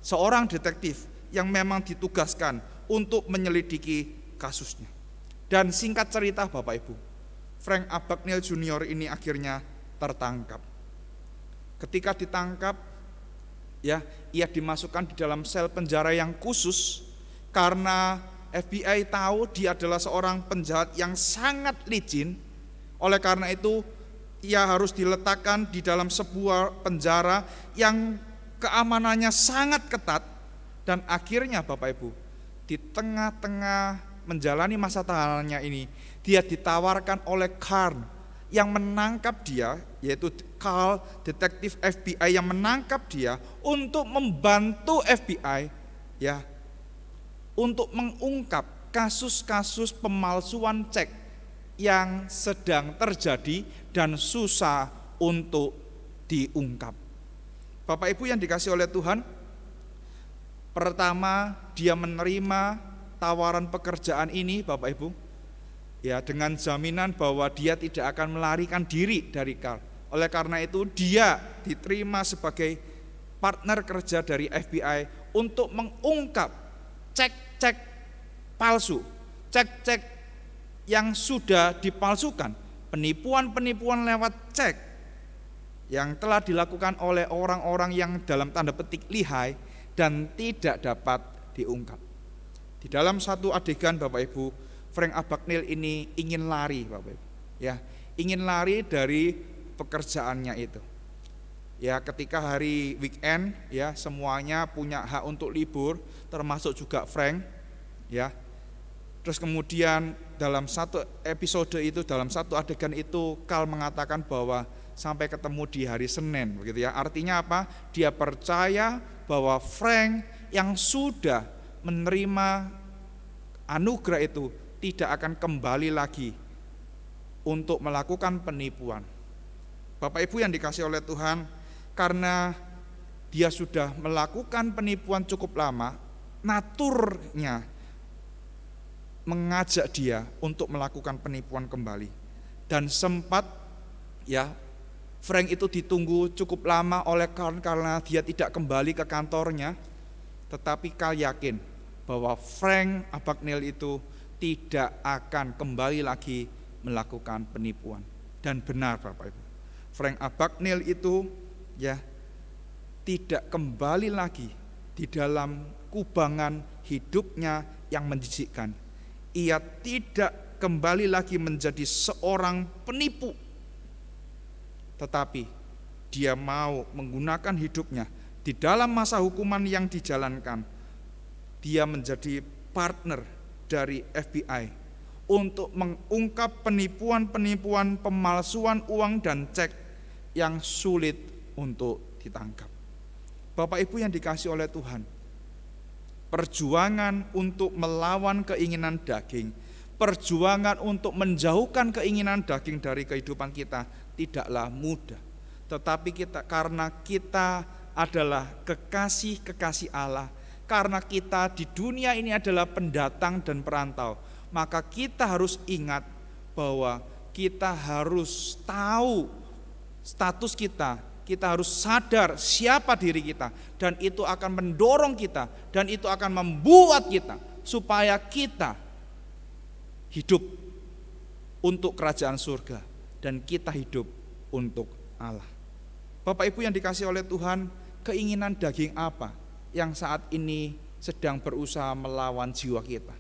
seorang detektif yang memang ditugaskan untuk menyelidiki kasusnya. Dan singkat cerita, Bapak Ibu, Frank Abagnale Jr. ini akhirnya tertangkap. Ketika ditangkap, ya ia dimasukkan di dalam sel penjara yang khusus karena FBI tahu dia adalah seorang penjahat yang sangat licin. Oleh karena itu ia harus diletakkan di dalam sebuah penjara yang keamanannya sangat ketat. Dan akhirnya Bapak Ibu, di tengah-tengah menjalani masa tahanannya ini, dia ditawarkan oleh Carl yang menangkap dia, yaitu Carl, detektif FBI yang menangkap dia untuk membantu FBI ya untuk mengungkap kasus-kasus pemalsuan cek yang sedang terjadi dan susah untuk diungkap. Bapak Ibu yang dikasihi oleh Tuhan, pertama dia menerima tawaran pekerjaan ini Bapak Ibu, ya, dengan jaminan bahwa dia tidak akan melarikan diri dari Karl. Oleh karena itu dia diterima sebagai partner kerja dari FBI untuk mengungkap cek-cek palsu, cek-cek yang sudah dipalsukan, penipuan-penipuan lewat cek yang telah dilakukan oleh orang-orang yang dalam tanda petik lihai dan tidak dapat diungkap. Di dalam satu adegan Bapak Ibu, Frank Abagnale ini ingin lari Bapak Ibu, ya, ingin lari dari pekerjaannya itu. Ya, ketika hari weekend, ya, semuanya punya hak untuk libur, termasuk juga Frank, ya. Terus kemudian dalam satu episode itu, dalam satu adegan itu, Karl mengatakan bahwa sampai ketemu di hari Senin, begitu ya. Artinya apa? Dia percaya bahwa Frank yang sudah menerima anugerah itu tidak akan kembali lagi untuk melakukan penipuan. Bapak Ibu yang dikasihi oleh Tuhan, karena dia sudah melakukan penipuan cukup lama, naturnya mengajak dia untuk melakukan penipuan kembali. Dan sempat, ya, Frank itu ditunggu cukup lama oleh Karl karena dia tidak kembali ke kantornya. Tetapi Karl yakin bahwa Frank Abagnale itu tidak akan kembali lagi melakukan penipuan. Dan benar Bapak Ibu, Frank Abagnale itu, ya, tidak kembali lagi di dalam kubangan hidupnya yang menjijikkan. Ia tidak kembali lagi menjadi seorang penipu, tetapi dia mau menggunakan hidupnya di dalam masa hukuman yang dijalankan. Dia menjadi partner dari FBI untuk mengungkap penipuan-penipuan pemalsuan uang dan cek yang sulit untuk ditangkap. Bapak Ibu yang dikasihi oleh Tuhan, perjuangan untuk melawan keinginan daging, perjuangan untuk menjauhkan keinginan daging dari kehidupan kita tidaklah mudah. Tetapi karena kita adalah kekasih-kekasih Allah, karena kita di dunia ini adalah pendatang dan perantau, maka kita harus ingat bahwa kita harus tahu status kita harus sadar siapa diri kita, dan itu akan mendorong kita, dan itu akan membuat kita supaya kita hidup untuk kerajaan surga, dan kita hidup untuk Allah. Bapak Ibu yang dikasihi oleh Tuhan, keinginan daging apa yang saat ini sedang berusaha melawan jiwa kita?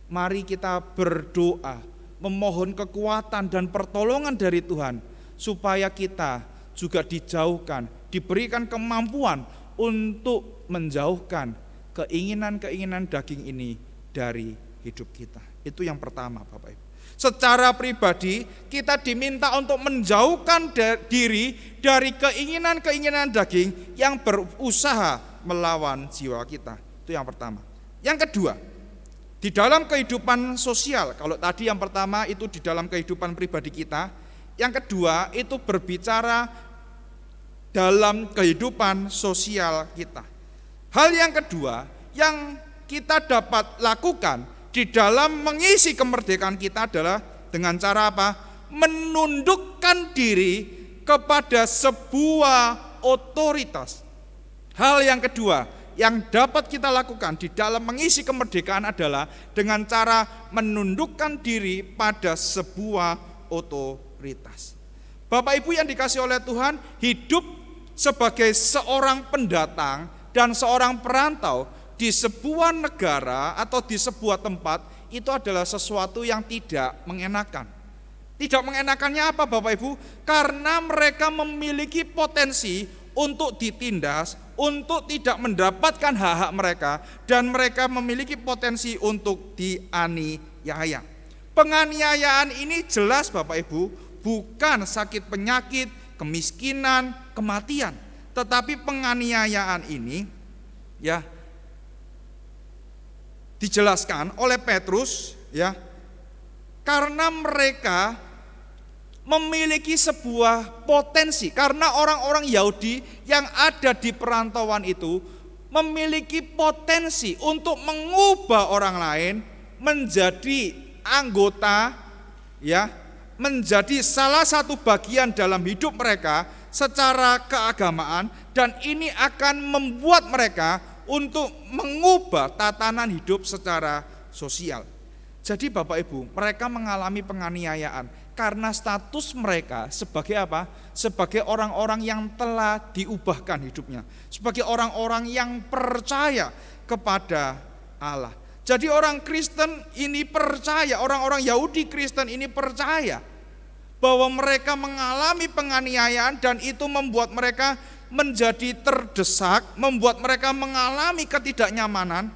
Mari kita berdoa, memohon kekuatan dan pertolongan dari Tuhan, supaya kita juga dijauhkan, diberikan kemampuan untuk menjauhkan keinginan-keinginan daging ini dari hidup kita. Itu yang pertama Bapak Ibu. Secara pribadi kita diminta untuk menjauhkan diri dari keinginan-keinginan daging yang berusaha melawan jiwa kita. Itu yang pertama. Yang kedua, di dalam kehidupan sosial, kalau tadi yang pertama itu di dalam kehidupan pribadi kita, yang kedua itu berbicara dalam kehidupan sosial kita. Hal yang kedua yang kita dapat lakukan di dalam mengisi kemerdekaan kita adalah dengan cara apa? Menundukkan diri kepada sebuah otoritas. Hal yang kedua yang dapat kita lakukan di dalam mengisi kemerdekaan adalah dengan cara menundukkan diri pada sebuah otoritas. Bapak Ibu yang dikasihi oleh Tuhan, hidup sebagai seorang pendatang dan seorang perantau di sebuah negara atau di sebuah tempat itu adalah sesuatu yang tidak mengenakan. Tidak mengenakannya apa Bapak Ibu? Karena mereka memiliki potensi untuk ditindas, untuk tidak mendapatkan hak-hak mereka, dan mereka memiliki potensi untuk dianiaya. Penganiayaan ini jelas Bapak Ibu bukan sakit penyakit, kemiskinan, kematian, tetapi penganiayaan ini, ya, dijelaskan oleh Petrus, ya, karena mereka memiliki sebuah potensi, karena orang-orang Yahudi yang ada di perantauan itu memiliki potensi untuk mengubah orang lain menjadi anggota, ya, menjadi salah satu bagian dalam hidup mereka secara keagamaan, dan ini akan membuat mereka untuk mengubah tatanan hidup secara sosial. Jadi Bapak Ibu, mereka mengalami penganiayaan karena status mereka sebagai apa? Sebagai orang-orang yang telah diubahkan hidupnya, sebagai orang-orang yang percaya kepada Allah. Jadi orang Kristen ini percaya, orang-orang Yahudi Kristen ini percaya bahwa mereka mengalami penganiayaan, dan itu membuat mereka menjadi terdesak, membuat mereka mengalami ketidaknyamanan,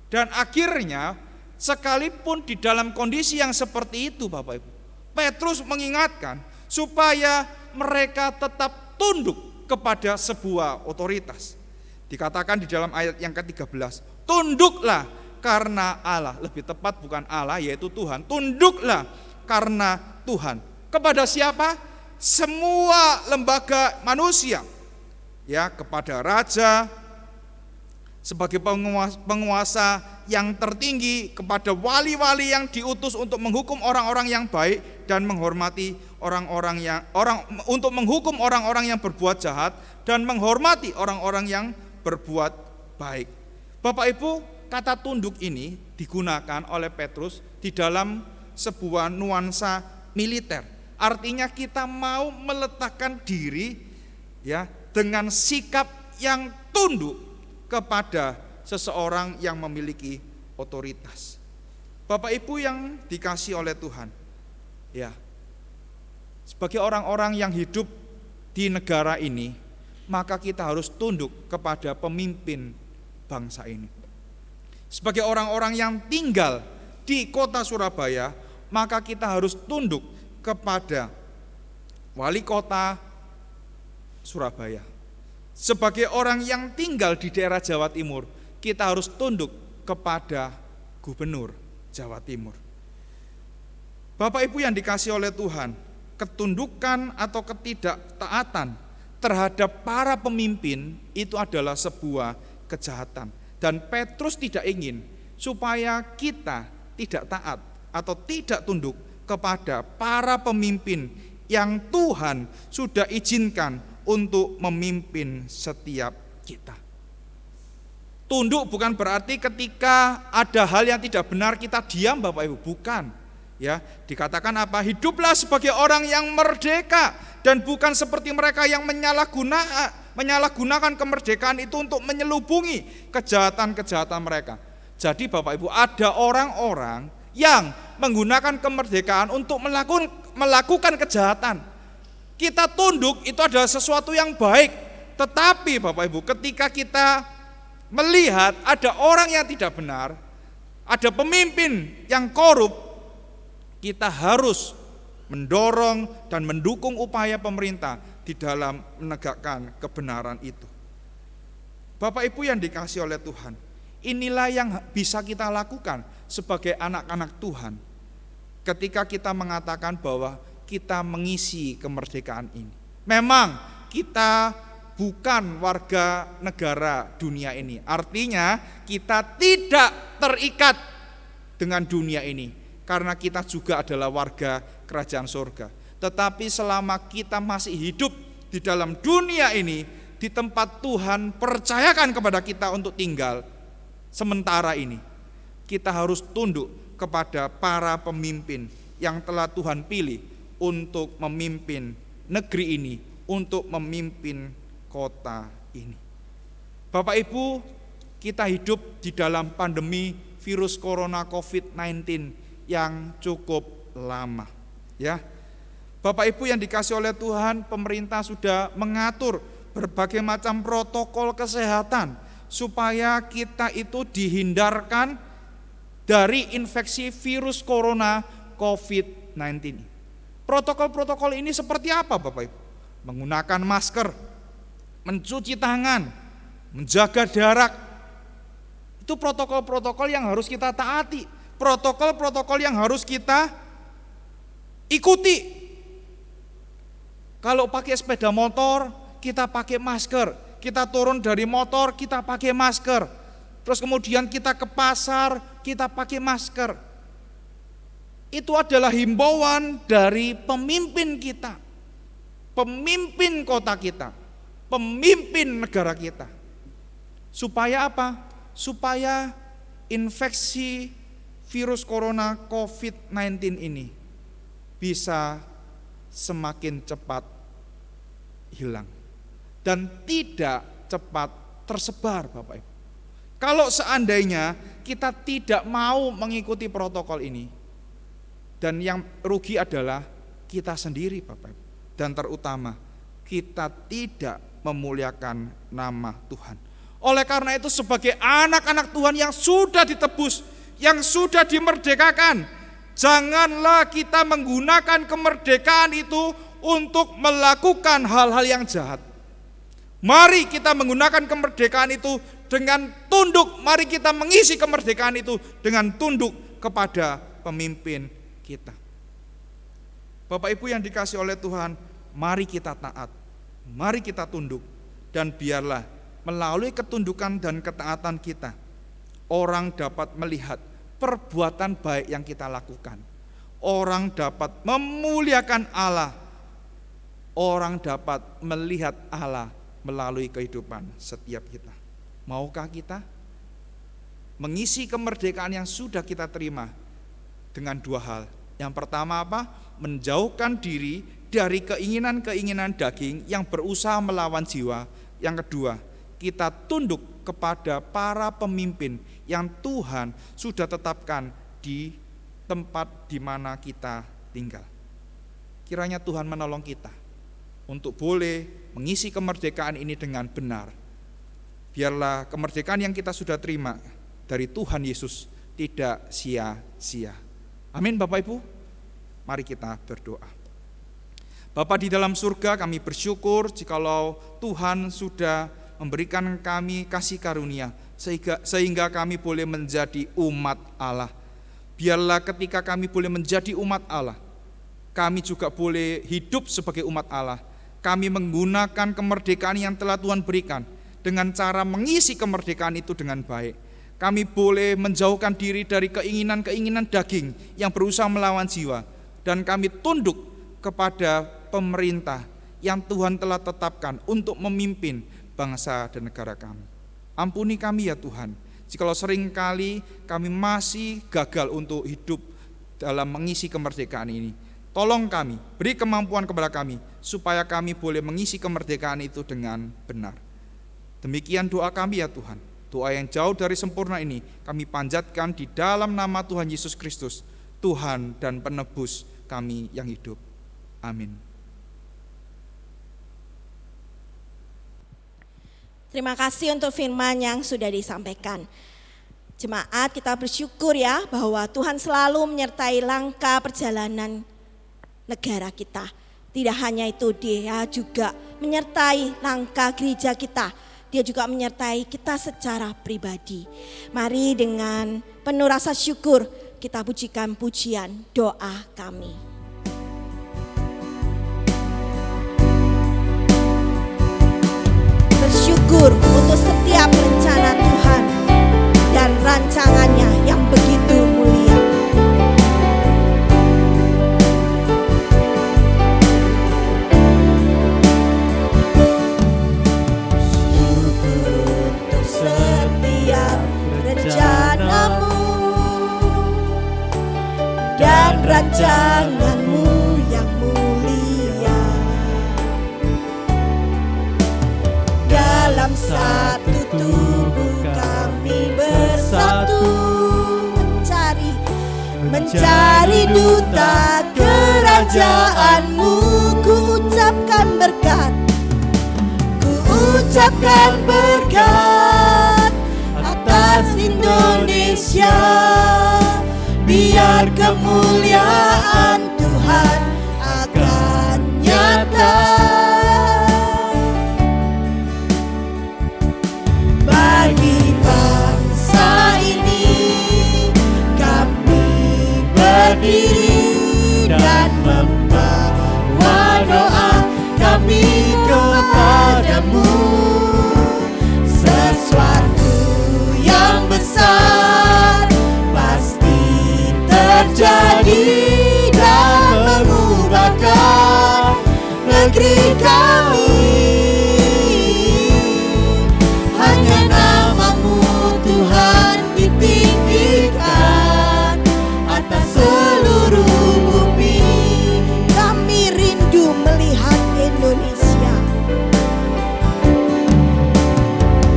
dan akhirnya sekalipun di dalam kondisi yang seperti itu Bapak Ibu, Petrus mengingatkan supaya mereka tetap tunduk kepada sebuah otoritas. Dikatakan di dalam ayat yang ke-13, tunduklah karena Allah, lebih tepat bukan Allah yaitu Tuhan, tunduklah karena Tuhan. Kepada siapa? Semua lembaga manusia, ya, kepada raja sebagai penguasa yang tertinggi, kepada wali-wali yang diutus untuk menghukum orang-orang yang baik dan menghormati untuk menghukum orang-orang yang berbuat jahat dan menghormati orang-orang yang berbuat baik. Bapak Ibu, kata tunduk ini digunakan oleh Petrus di dalam sebuah nuansa militer. Artinya kita mau meletakkan diri, ya, dengan sikap yang tunduk kepada seseorang yang memiliki otoritas. Bapak Ibu yang dikasihi oleh Tuhan, ya, sebagai orang-orang yang hidup di negara ini, maka kita harus tunduk kepada pemimpin bangsa ini. Sebagai orang-orang yang tinggal di kota Surabaya, maka kita harus tunduk kepada wali kota Surabaya. Sebagai orang yang tinggal di daerah Jawa Timur, kita harus tunduk kepada gubernur Jawa Timur. Bapak Ibu yang dikasihi oleh Tuhan, ketundukan atau ketidaktaatan terhadap para pemimpin itu adalah sebuah kejahatan. Dan Petrus tidak ingin supaya kita tidak taat atau tidak tunduk kepada para pemimpin yang Tuhan sudah izinkan untuk memimpin setiap kita. Tunduk bukan berarti ketika ada hal yang tidak benar kita diam Bapak Ibu, bukan. Ya, dikatakan apa? Hiduplah sebagai orang yang merdeka dan bukan seperti mereka yang menyalahgunakan kemerdekaan itu untuk menyelubungi kejahatan-kejahatan mereka. Jadi Bapak Ibu, ada orang-orang yang menggunakan kemerdekaan untuk melakukan kejahatan. Kita tunduk itu adalah sesuatu yang baik, tetapi Bapak Ibu, ketika kita melihat ada orang yang tidak benar, ada pemimpin yang korup, kita harus mendorong dan mendukung upaya pemerintah di dalam menegakkan kebenaran itu. Bapak Ibu yang dikasihi oleh Tuhan, inilah yang bisa kita lakukan sebagai anak-anak Tuhan ketika kita mengatakan bahwa kita mengisi kemerdekaan ini. Memang kita bukan warga negara dunia ini, artinya kita tidak terikat dengan dunia ini, karena kita juga adalah warga kerajaan surga. Tetapi selama kita masih hidup di dalam dunia ini, di tempat Tuhan percayakan kepada kita untuk tinggal sementara ini, kita harus tunduk kepada para pemimpin yang telah Tuhan pilih untuk memimpin negeri ini, untuk memimpin kota ini. Bapak Ibu, kita hidup di dalam pandemi virus corona COVID-19 yang cukup lama, ya. Bapak Ibu yang dikasihi oleh Tuhan, pemerintah sudah mengatur berbagai macam protokol kesehatan supaya kita itu dihindarkan dari infeksi virus corona COVID-19. Protokol-protokol ini seperti apa Bapak Ibu? Menggunakan masker, mencuci tangan, menjaga jarak. Itu protokol-protokol yang harus kita taati, protokol-protokol yang harus kita ikuti. Kalau pakai sepeda motor, kita pakai masker. Kita turun dari motor, kita pakai masker. Terus kemudian kita ke pasar, kita pakai masker. Itu adalah himbauan dari pemimpin kita, pemimpin kota kita, pemimpin negara kita. Supaya apa? Supaya infeksi virus corona COVID-19 ini bisa semakin cepat hilang dan tidak cepat tersebar, Bapak Ibu. Kalau seandainya kita tidak mau mengikuti protokol ini, dan yang rugi adalah kita sendiri, Bapak Ibu. Dan terutama kita tidak memuliakan nama Tuhan. Oleh karena itu sebagai anak-anak Tuhan yang sudah ditebus, yang sudah dimerdekakan, janganlah kita menggunakan kemerdekaan itu untuk melakukan hal-hal yang jahat. Mari kita menggunakan kemerdekaan itu dengan tunduk, mari kita mengisi kemerdekaan itu dengan tunduk kepada pemimpin kita. Bapak Ibu yang dikasihi oleh Tuhan, mari kita taat, mari kita tunduk, dan biarlah melalui ketundukan dan ketaatan kita, orang dapat melihat perbuatan baik yang kita lakukan. Orang dapat memuliakan Allah. Orang dapat melihat Allah melalui kehidupan setiap kita. Maukah kita mengisi kemerdekaan yang sudah kita terima dengan dua hal? Yang pertama apa? Menjauhkan diri dari keinginan-keinginan daging yang berusaha melawan jiwa. Yang kedua, kita tunduk kepada para pemimpin yang Tuhan sudah tetapkan di tempat di mana kita tinggal. Kiranya Tuhan menolong kita untuk boleh mengisi kemerdekaan ini dengan benar. Biarlah kemerdekaan yang kita sudah terima dari Tuhan Yesus tidak sia-sia. Amin, Bapak Ibu. Mari kita berdoa. Bapa di dalam surga, kami bersyukur jikalau Tuhan sudah memberikan kami kasih karunia sehingga kami boleh menjadi umat Allah. Biarlah ketika kami boleh menjadi umat Allah, kami juga boleh hidup sebagai umat Allah. Kami menggunakan kemerdekaan yang telah Tuhan berikan dengan cara mengisi kemerdekaan itu dengan baik. Kami boleh menjauhkan diri dari keinginan-keinginan daging yang berusaha melawan jiwa, dan kami tunduk kepada pemerintah yang Tuhan telah tetapkan untuk memimpin bangsa dan negara kami. Ampuni kami ya Tuhan, jikalau seringkali kami masih gagal untuk hidup dalam mengisi kemerdekaan ini. Tolong kami, beri kemampuan kepada kami, supaya kami boleh mengisi kemerdekaan itu dengan benar. Demikian doa kami ya Tuhan. Doa yang jauh dari sempurna ini kami panjatkan di dalam nama Tuhan Yesus Kristus, Tuhan dan penebus kami yang hidup. Amin. Terima kasih untuk firman yang sudah disampaikan. Jemaat, kita bersyukur ya bahwa Tuhan selalu menyertai langkah perjalanan negara kita. Tidak hanya itu, Dia juga menyertai langkah gereja kita. Dia juga menyertai kita secara pribadi. Mari dengan penuh rasa syukur kita pujikan pujian doa kami. Bersyukur untuk setiap rencana Tuhan dan rancangannya yang begitu mulia. Syukur untuk setiap rencanamu dan rancanganmu yang mulia. Dalam satu tubuh kami bersatu mencari duta kerajaanmu. Ku ucapkan berkat atas Indonesia. Biar kemuliaan Tuhan akan nyata. Bagi bangsa berdiri dan membawa doa kami kepadamu. Sesuatu yang besar pasti terjadi dan mengubahkan negeri kami. Hanya namamu Tuhan ditinggikan atas seluruh bumi. Kami rindu melihat Indonesia.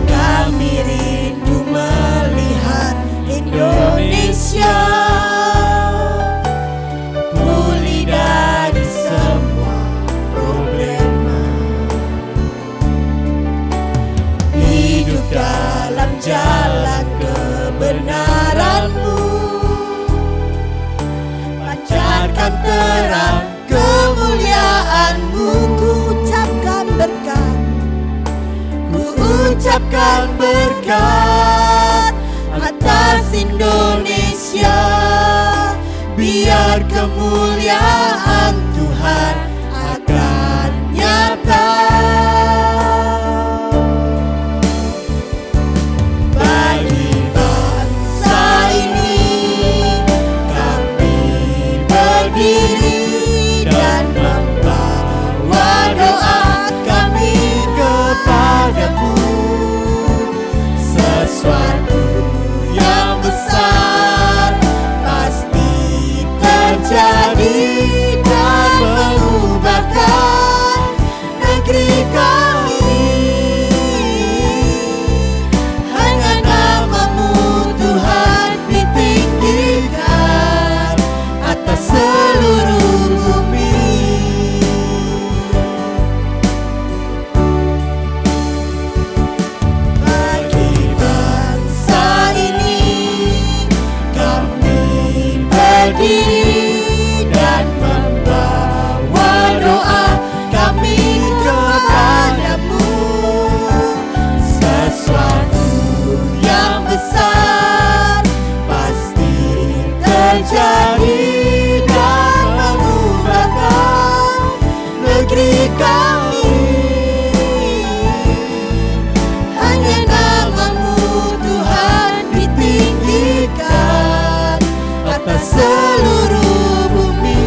Kami rindu melihat Indonesia pulih dari semua problema. Hidup dalam jalan kebenaran-Mu, pancarkan terang kemuliaan-Mu. Ku ucapkan berkat atas Indonesia, biar kemuliaan Tuhan akan nyata. Bagi bangsa ini kami berdiri dan membawa doa kami kepadamu. Sesuatu yang besar pasti terjadi dan mengubahkan negeri kami. Hanya namamu Tuhan ditinggikan atas seluruh bumi. Bagi bangsa ini kami berdiri dan membawa doa kami kepadamu. Sesuatu yang besar pasti terjadi dan mengubahkan negeri kami. Hanya namamu Tuhan ditinggikan atas seluruh bumi.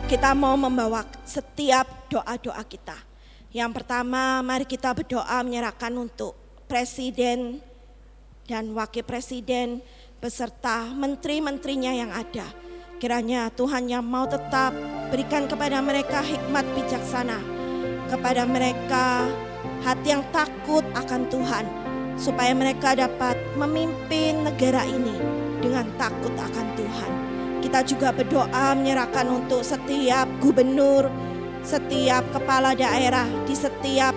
Kita mau membawa setiap doa-doa kita. Yang pertama, mari kita berdoa menyerahkan untuk presiden dan wakil presiden beserta menteri-menterinya yang ada. Kiranya Tuhan yang mau tetap berikan kepada mereka hikmat bijaksana, kepada mereka hati yang takut akan Tuhan, supaya mereka dapat memimpin negara ini dengan takut akan Tuhan. Kita juga berdoa menyerahkan untuk setiap gubernur, setiap kepala daerah di setiap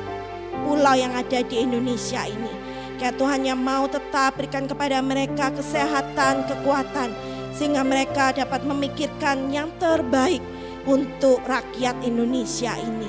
pulau yang ada di Indonesia ini. Kiranya Tuhan yang mau tetap berikan kepada mereka kesehatan, kekuatan, sehingga mereka dapat memikirkan yang terbaik untuk rakyat Indonesia ini.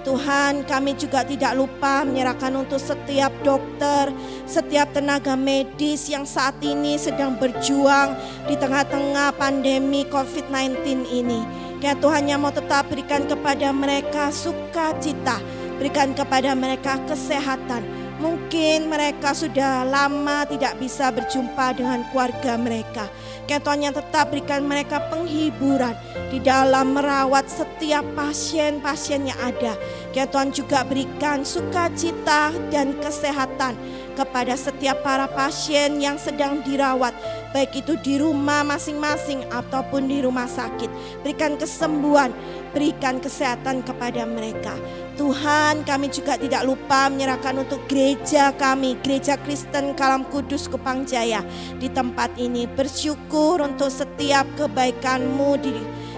Tuhan, kami juga tidak lupa menyerahkan untuk setiap dokter, setiap tenaga medis yang saat ini sedang berjuang di tengah-tengah pandemi COVID-19 ini. Kiranya Tuhan yang mau tetap berikan kepada mereka sukacita, berikan kepada mereka kesehatan. Mungkin mereka sudah lama tidak bisa berjumpa dengan keluarga mereka. Kiranya Tuhan yang tetap berikan mereka penghiburan di dalam merawat setiap pasien-pasien yang ada. Kiranya Tuhan juga berikan sukacita dan kesehatan kepada setiap para pasien yang sedang dirawat, baik itu di rumah masing-masing ataupun di rumah sakit. Berikan kesembuhan, berikan kesehatan kepada mereka. Tuhan, kami juga tidak lupa menyerahkan untuk gereja kami, Gereja Kristen Kalam Kudus Kupang Jaya. Di tempat ini bersyukur untuk setiap kebaikan-Mu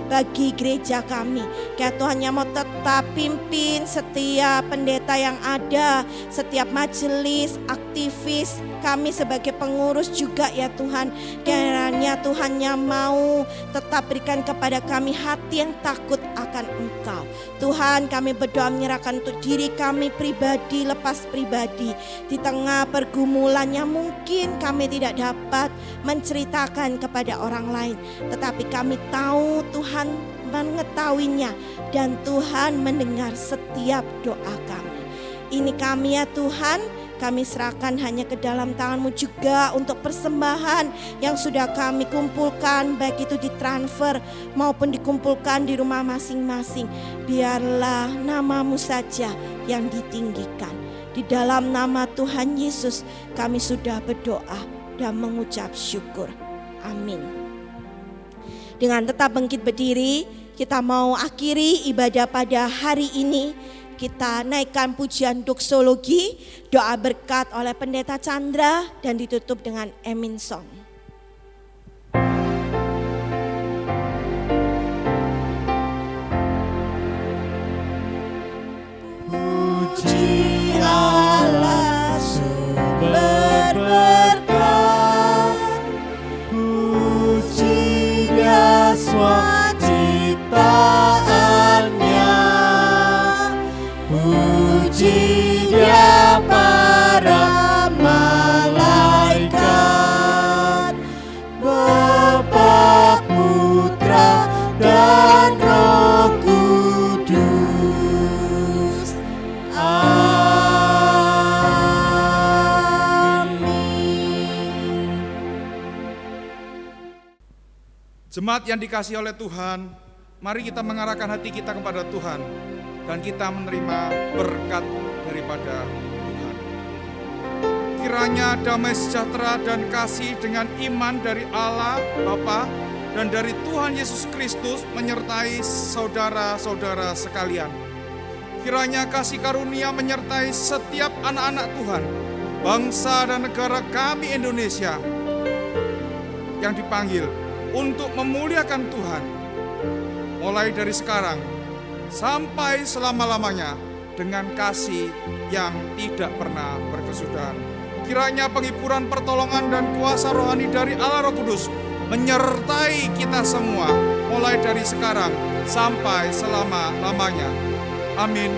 bagi gereja kami. Kiranya Tuhan yang mau tetap pimpin setiap pendeta yang ada, setiap majelis, aktivis, kami sebagai pengurus juga ya Tuhan. Kiranya Tuhan yang mau tetap berikan kepada kami hati yang takut akan Engkau. Tuhan, kami berdoa menyerahkan untuk diri kami pribadi, lepas pribadi. Di tengah pergumulan yang mungkin kami tidak dapat menceritakan kepada orang lain. Tetapi kami tahu Tuhan mengetahuinya dan Tuhan mendengar setiap doa kami. Ini kami ya Tuhan, kami serahkan hanya ke dalam tangan-Mu juga untuk persembahan yang sudah kami kumpulkan, baik itu ditransfer maupun dikumpulkan di rumah masing-masing. Biarlah nama-Mu saja yang ditinggikan. Di dalam nama Tuhan Yesus kami sudah berdoa dan mengucap syukur. Amin. Dengan tetap bangkit berdiri, kita mau akhiri ibadah pada hari ini. Kita naikkan pujian doksologi, doa berkat oleh Pendeta Chandra dan ditutup dengan Amin Song. Puji Allah sumber berkat, puji Dia swaciptaannya, puji Dia para malaikat, Bapa, Putra, dan Roh Kudus. Amin. Jemaat yang dikasihi oleh Tuhan, mari kita mengarahkan hati kita kepada Tuhan dan kita menerima berkat daripada Tuhan. Kiranya damai sejahtera dan kasih dengan iman dari Allah Bapa dan dari Tuhan Yesus Kristus menyertai saudara-saudara sekalian. Kiranya kasih karunia menyertai setiap anak-anak Tuhan, bangsa dan negara kami Indonesia yang dipanggil untuk memuliakan Tuhan, mulai dari sekarang sampai selama-lamanya dengan kasih yang tidak pernah berkesudahan. Kiranya penghiburan, pertolongan, dan kuasa rohani dari Allah Roh Kudus menyertai kita semua, mulai dari sekarang sampai selama-lamanya. Amin.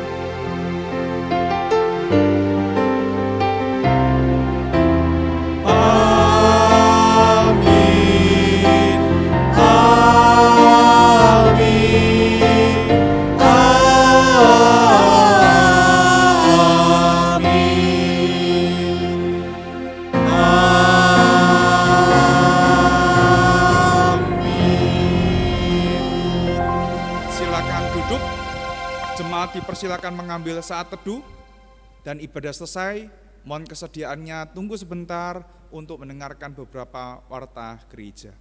Dipersilakan mengambil saat teduh dan ibadah selesai. Mohon kesediaannya tunggu sebentar untuk mendengarkan beberapa warta gereja.